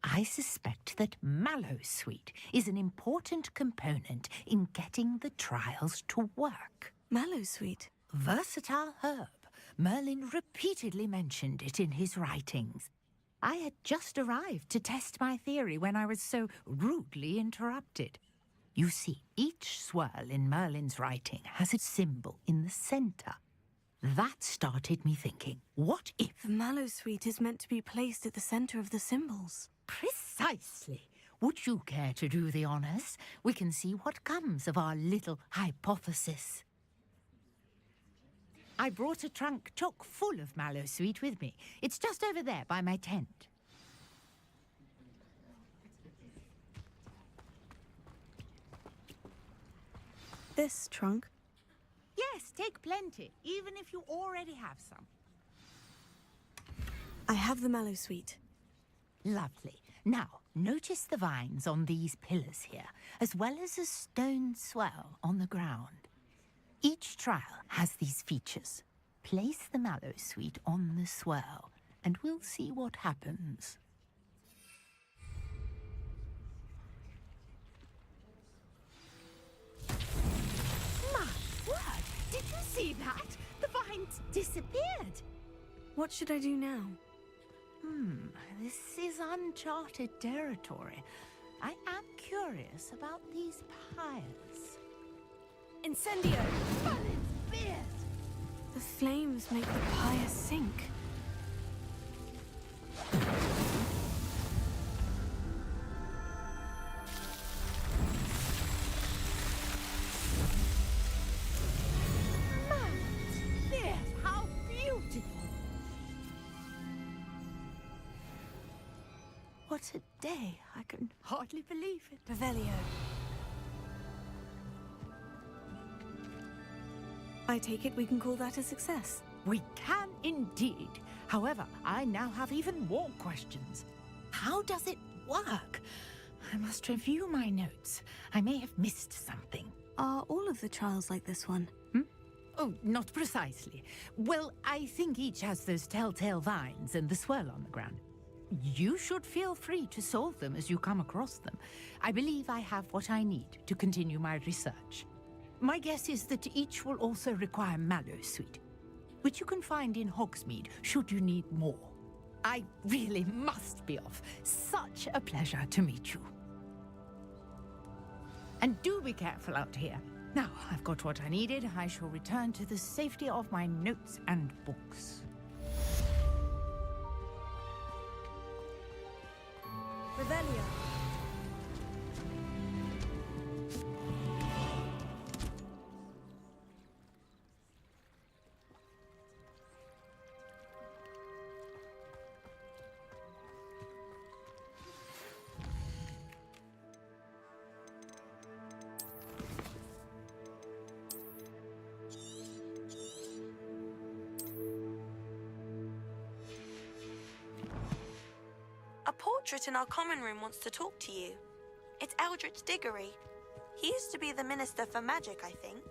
Speaker 18: I suspect that Mallowsweet is an important component in getting the trials to work.
Speaker 1: Mallowsweet?
Speaker 18: Versatile herb. Merlin repeatedly mentioned it in his writings. I had just arrived to test my theory when I was so rudely interrupted. You see, each swirl in Merlin's writing has a symbol in the centre. That started me thinking, what if...
Speaker 1: The Mallowsweet is meant to be placed at the centre of the symbols.
Speaker 18: Precisely. Would you care to do the honours? We can see what comes of our little hypothesis. I brought a trunk chock full of Mallowsweet with me. It's just over there by my tent.
Speaker 1: This trunk?
Speaker 18: Yes, take plenty, even if you already have some.
Speaker 1: I have the Mallowsweet.
Speaker 18: Lovely. Now, notice the vines on these pillars here, as well as a stone swirl on the ground. Each trial has these features. Place the Mallowsweet on the swirl, and we'll see what happens. My word! Did you see that? The vines disappeared.
Speaker 1: What should I do now?
Speaker 18: This is uncharted territory. I am curious about these pyres.
Speaker 1: Incendio!
Speaker 7: Balance fierce!
Speaker 1: The flames make the pyre sink.
Speaker 18: How beautiful! What a day. I can hardly believe it.
Speaker 1: Revelio. I take it we can call that a success.
Speaker 18: We can indeed. However, I now have even more questions. How does it work? I must review my notes. I may have missed something.
Speaker 1: Are all of the trials like this one?
Speaker 18: Oh, not precisely. Well, I think each has those telltale vines and the swirl on the ground. You should feel free to solve them as you come across them. I believe I have what I need to continue my research. My guess is that each will also require Mallowsweet, which you can find in Hogsmeade should you need more. I really must be off. Such a pleasure to meet you. And do be careful out here. Now, I've got what I needed. I shall return to the safety of my notes and books.
Speaker 1: Revelio.
Speaker 3: A portrait in our common room wants to talk to you. It's Eldritch Diggory. He used to be the Minister for Magic, I think.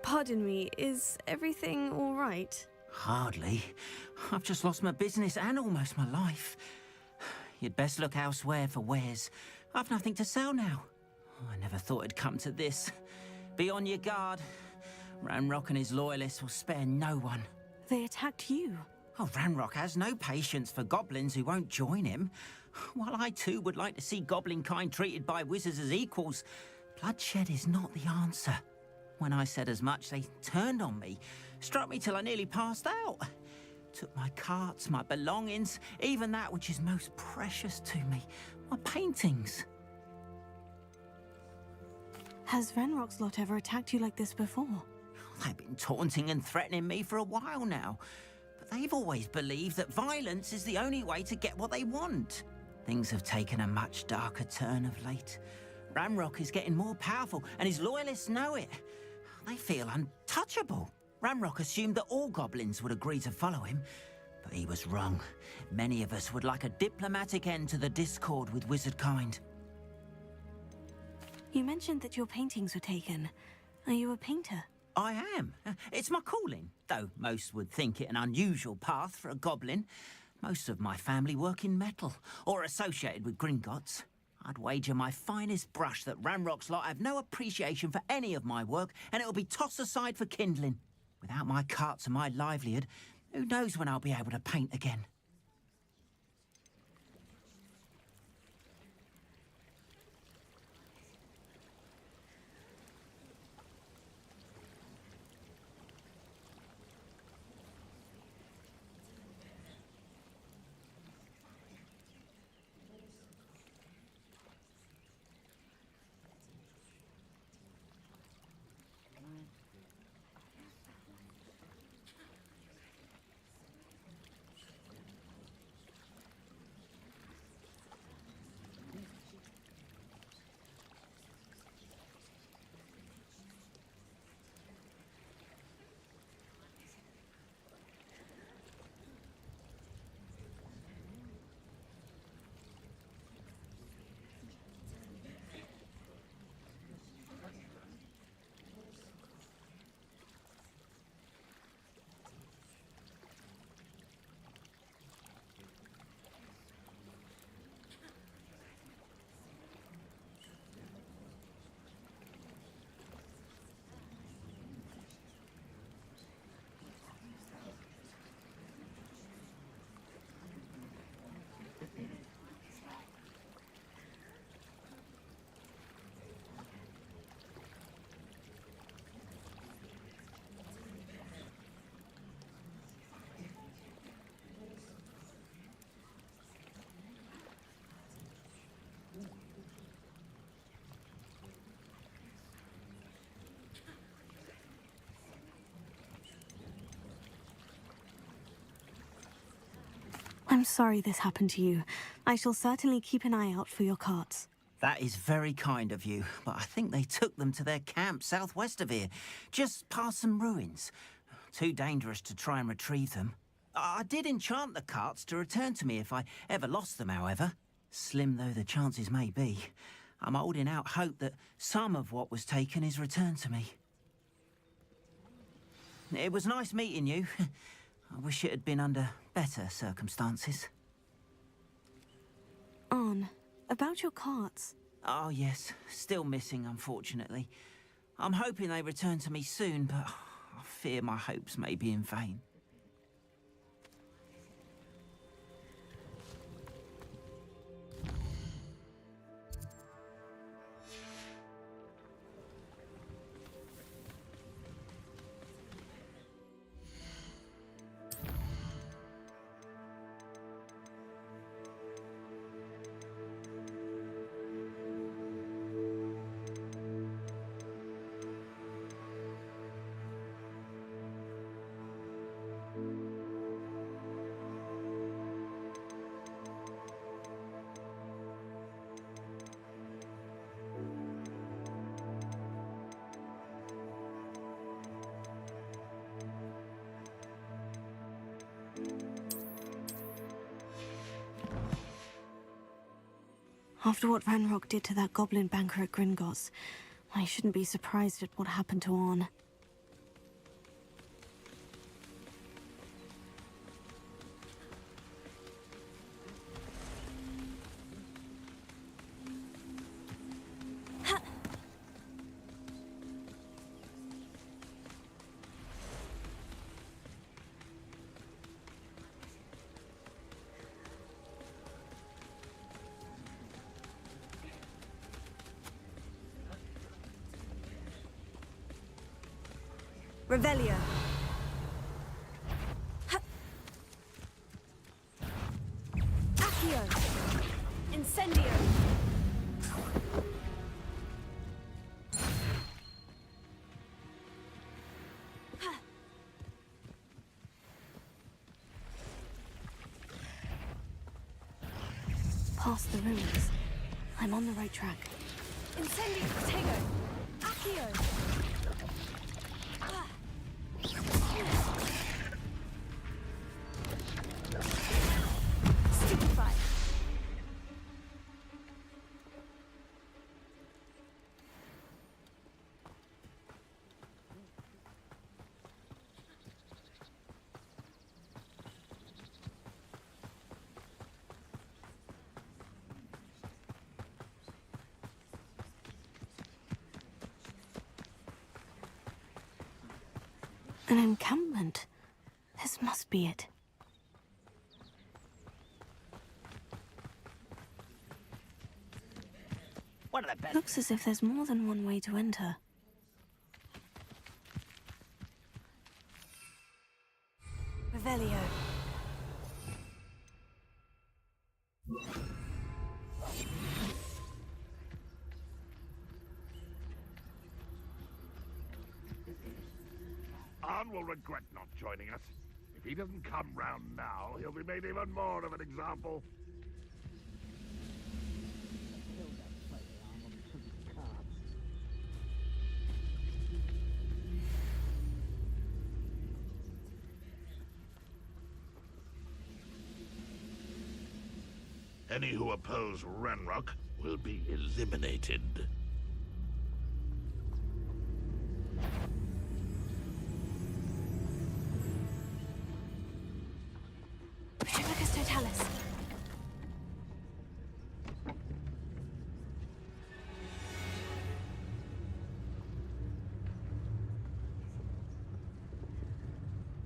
Speaker 1: Pardon me, is everything all right?
Speaker 15: Hardly. I've just lost my business and almost my life. You'd best look elsewhere for wares. I've nothing to sell now. I never thought it'd come to this. Be on your guard. Ranrock and his loyalists will spare no one.
Speaker 1: They attacked you.
Speaker 15: Oh, Ranrock has no patience for goblins who won't join him. While I too would like to see goblin kind treated by wizards as equals, bloodshed is not the answer. When I said as much, they turned on me, struck me till I nearly passed out. Took my carts, my belongings, even that which is most precious to me, my paintings.
Speaker 1: Has Ranrock's lot ever attacked you like this before?
Speaker 15: They've been taunting and threatening me for a while now, but they've always believed that violence is the only way to get what they want. Things have taken a much darker turn of late. Ranrock is getting more powerful, and his loyalists know it. They feel untouchable. Ranrock assumed that all goblins would agree to follow him, but he was wrong. Many of us would like a diplomatic end to the discord with wizard kind.
Speaker 1: You mentioned that your paintings were taken. Are you a painter?
Speaker 15: I am. It's my calling, though most would think it an unusual path for a goblin. Most of my family work in metal, or associated with Gringotts. I'd wager my finest brush that Ranrock's lot have no appreciation for any of my work, and it'll be tossed aside for kindling. Without my carts and my livelihood, who knows when I'll be able to paint again?
Speaker 1: I'm sorry this happened to you. I shall certainly keep an eye out for your carts.
Speaker 15: That is very kind of you, but I think they took them to their camp southwest of here, just past some ruins. Too dangerous to try and retrieve them. I did enchant the carts to return to me if I ever lost them, however. Slim though the chances may be, I'm holding out hope that some of what was taken is returned to me. It was nice meeting you. I wish it had been under better circumstances.
Speaker 1: Arn, about your carts.
Speaker 15: Oh yes, still missing, unfortunately. I'm hoping they return to me soon, but I fear my hopes may be in vain.
Speaker 1: After what Ranrock did to that goblin banker at Gringotts, I shouldn't be surprised at what happened to Arn.
Speaker 7: Revelio. Accio. Incendio.
Speaker 1: Past the ruins. I'm on the right track.
Speaker 7: Incendio. Tego. Accio.
Speaker 1: An encampment. This must be it.
Speaker 15: One of the best.
Speaker 1: Looks as if there's more than one way to enter.
Speaker 7: Revelio.
Speaker 16: Arn will regret not joining us. If he doesn't come round now, he'll be made even more of an example. Any who oppose Ranrock will be eliminated.
Speaker 7: Patricus Totalis.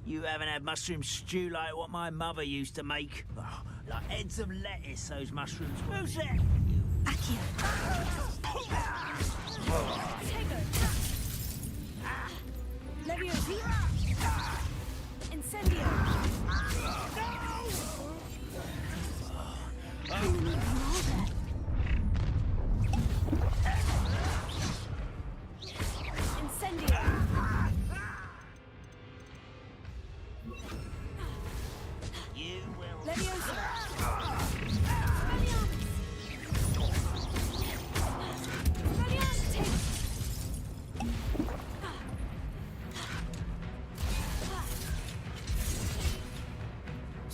Speaker 15: You haven't had mushroom stew like what my mother used to make. Oh, like heads of lettuce, those mushrooms. Who's that?
Speaker 7: Accio. Tego. Leviosa. Incendio. Incendio.
Speaker 15: You will
Speaker 7: Leviosa!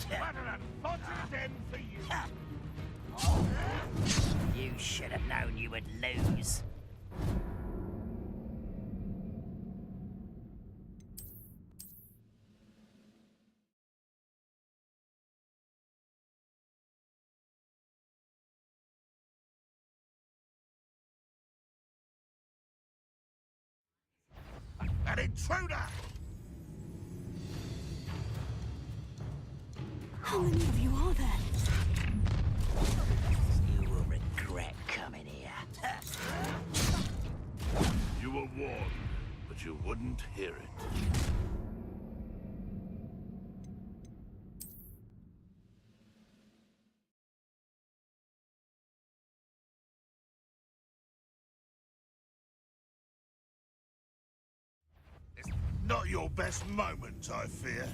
Speaker 17: What an unfortunate end for you.
Speaker 15: You should have known you would lose.
Speaker 17: An intruder!
Speaker 1: How many of you are there?
Speaker 15: You will regret coming here.
Speaker 16: You were warned, but you wouldn't hear it.
Speaker 17: It's not your best moment, I fear.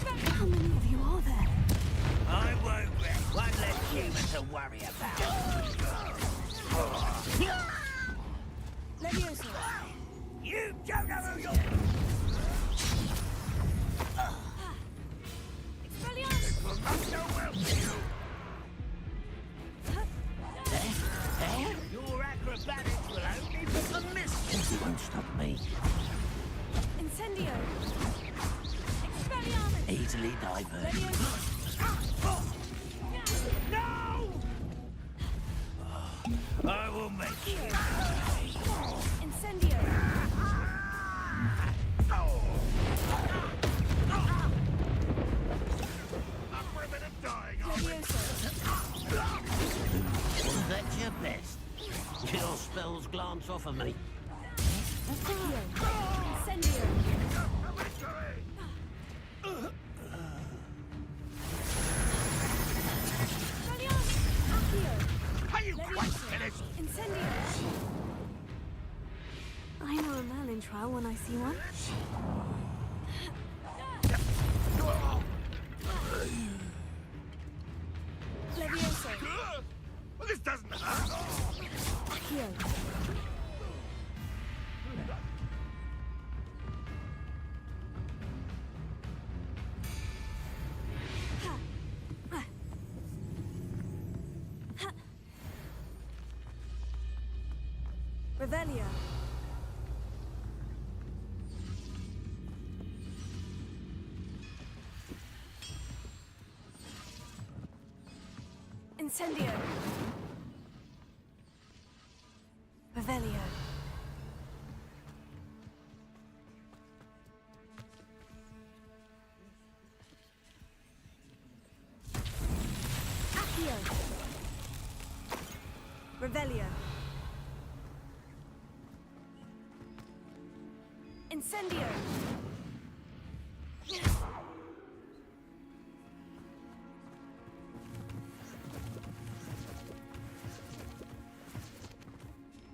Speaker 1: How many of you are there?
Speaker 15: I won't let one less human to worry about.
Speaker 7: Leviosa!
Speaker 15: You don't know who you're...
Speaker 7: Expelliarmus!
Speaker 17: It will not go well for you.
Speaker 15: Your acrobatics will only become mischief. You won't stop me.
Speaker 7: Incendio! Expelliarmus!
Speaker 15: Easily diverted.
Speaker 7: Leviosa!
Speaker 15: No! I will make you.
Speaker 7: Incendio!
Speaker 17: Up for a bit of dying, are we?
Speaker 7: Leviosa!
Speaker 15: That's your best. Your spells glance off of me.
Speaker 7: Incendio!
Speaker 17: Are you quite finished?
Speaker 7: Incendio!
Speaker 1: I know a Merlin trial when I see one.
Speaker 7: Leviosa!
Speaker 17: Well, this doesn't hurt.
Speaker 7: Accio! Revelio! Incendio! Revelio! Accio! Revelio! Incendio!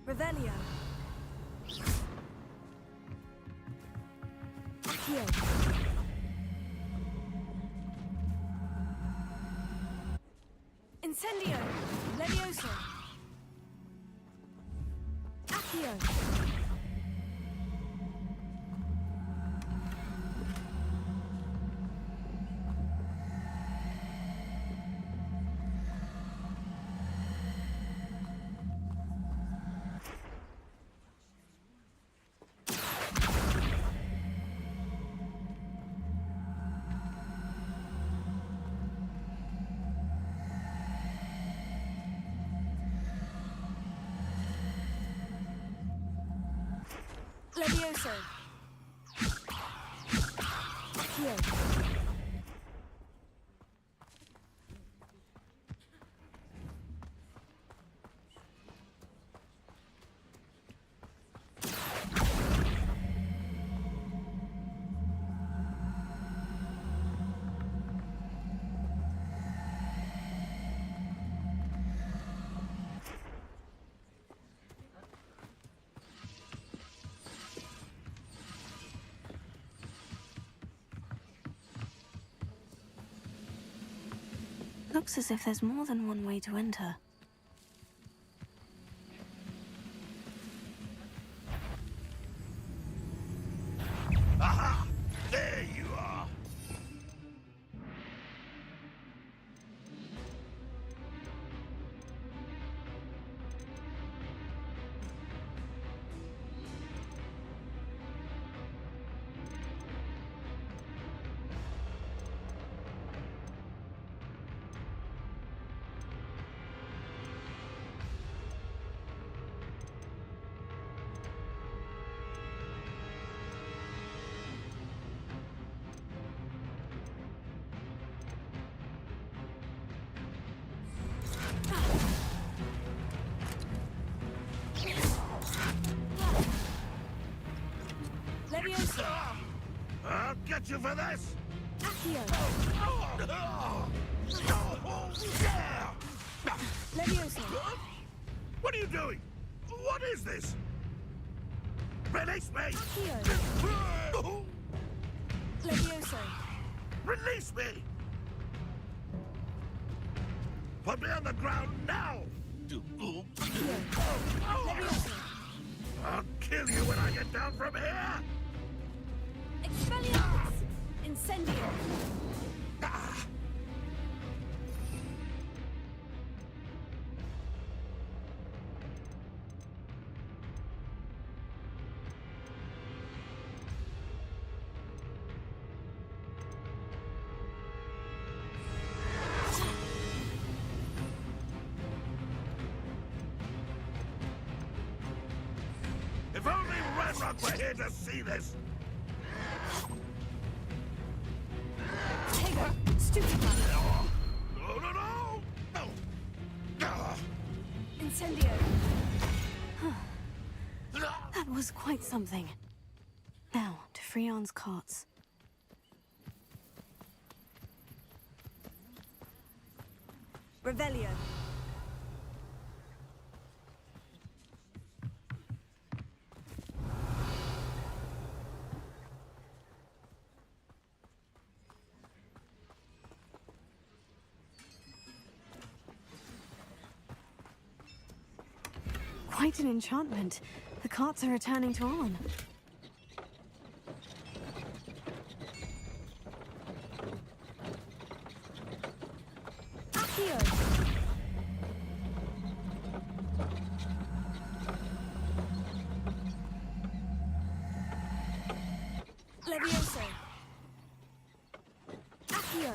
Speaker 7: Revelio! Accio! Incendio! Leviosa! Accio! Levioso! Accio!
Speaker 1: looks as if there's more than one way to enter.
Speaker 16: Aha! There you are! I'll get you for this!
Speaker 7: Accio!
Speaker 16: Yeah!
Speaker 7: Leviosa!
Speaker 16: What are you doing? What is this? Release me!
Speaker 7: Accio! Leviosa!
Speaker 16: Release me! Put me on the ground now!
Speaker 7: Leviosa!
Speaker 16: I'll kill you when I get down from here!
Speaker 7: Expelliarmus! Incendio!
Speaker 16: Ah! If only Redrock were here to see this!
Speaker 7: Take her! Stupefy!
Speaker 16: No, no, no! No!
Speaker 7: Incendio!
Speaker 1: That was quite something. Now, to Freon's cots.
Speaker 7: Revelio!
Speaker 1: Quite an enchantment. The carts are returning to on.
Speaker 7: Accio! Leviosa! Accio!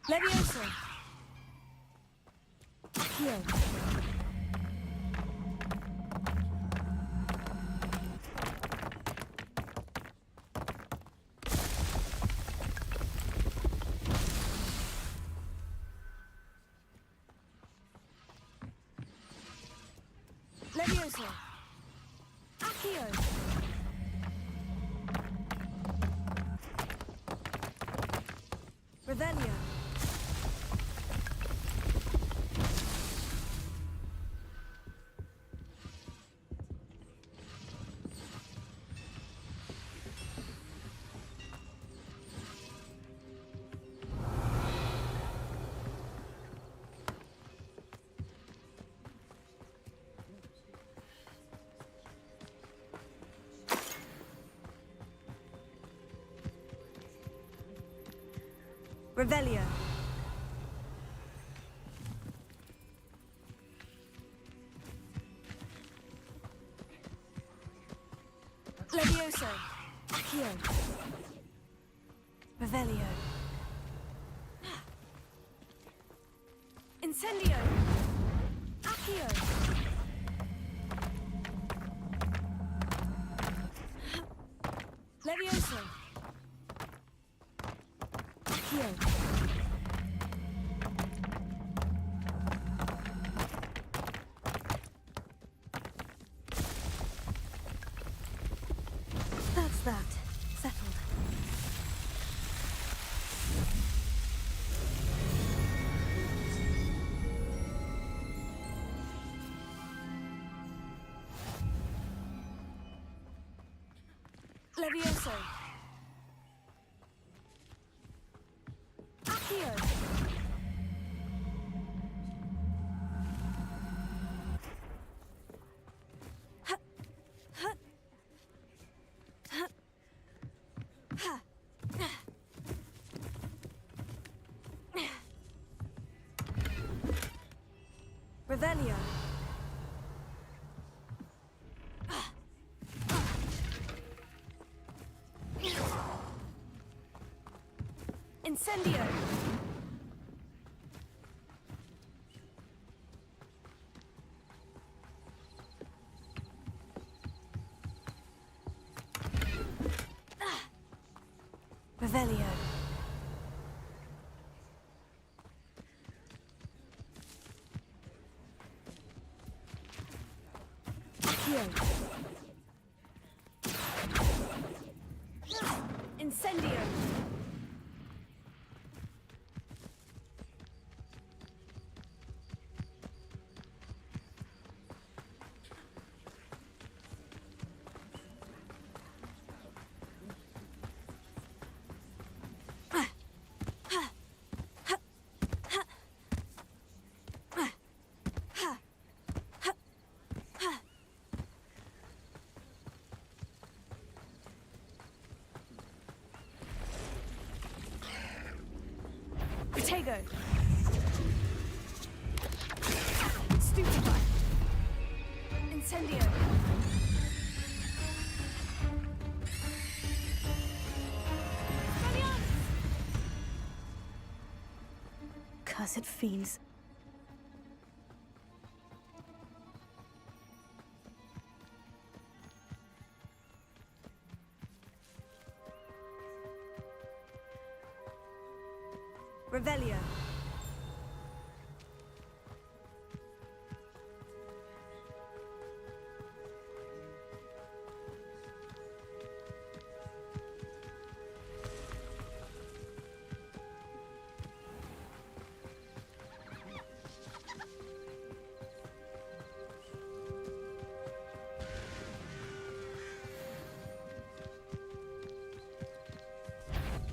Speaker 7: Leviosa! Accio! Leviosa! Accio! Revelio! Revelio! Levioso! Accio! Revelio! Incendio! Accio! Levioso! Accio!
Speaker 1: That's that. Settled. Levioso. Accio. Revelio. Incendio. Revelio. Accio. Incendio. Protego. Stupefy. Incendio. Cursed fiends. Revelio.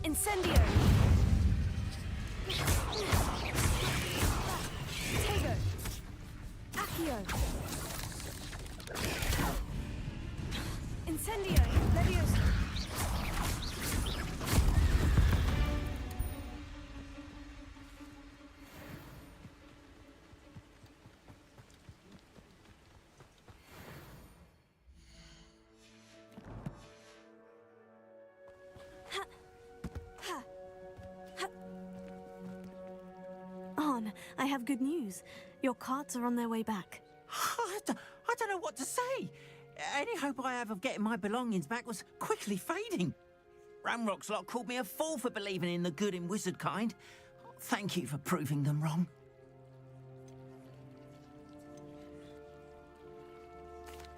Speaker 1: Incendio. Tego. Accio. Incendio. Levioso. On, I have good news. Your carts are on their way back.
Speaker 15: I don't know what to say. Any hope I have of getting my belongings back was quickly fading. Ramrock's lot called me a fool for believing in the good in wizard kind. Thank you for proving them wrong.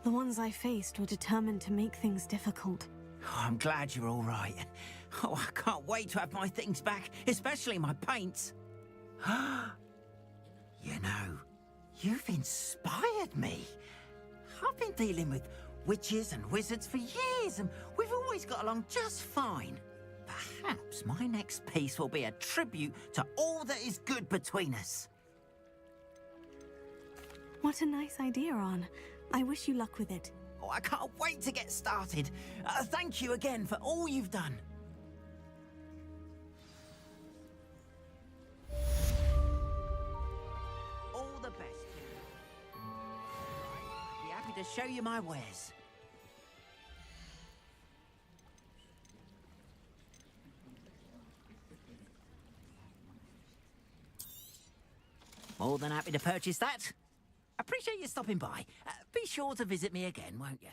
Speaker 1: The ones I faced were determined to make things difficult.
Speaker 15: Oh, I'm glad you're all right. Oh, I can't wait to have my things back, especially my paints. You know, you've inspired me. I've been dealing with witches and wizards for years, and we've always got along just fine. Perhaps my next piece will be a tribute to all that is good between us.
Speaker 1: What a nice idea, Arn. I wish you luck with it.
Speaker 15: Oh, I can't wait to get started. Thank you again for all you've done. All the best. I'd be happy to show you my wares. More than happy to purchase that. Appreciate you stopping by. Be sure to visit me again, won't you?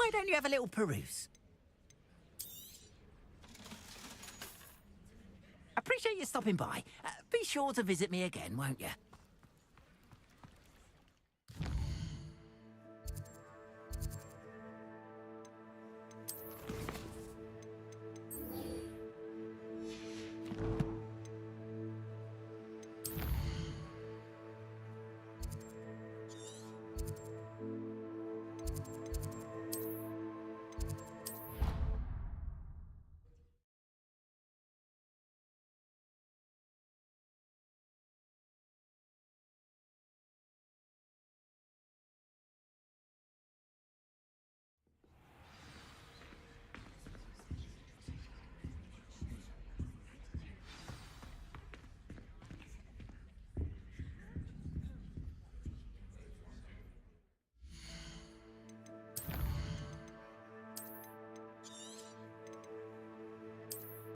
Speaker 15: Why don't you have a little peruse? Appreciate you stopping by. Be sure to visit me again, won't you?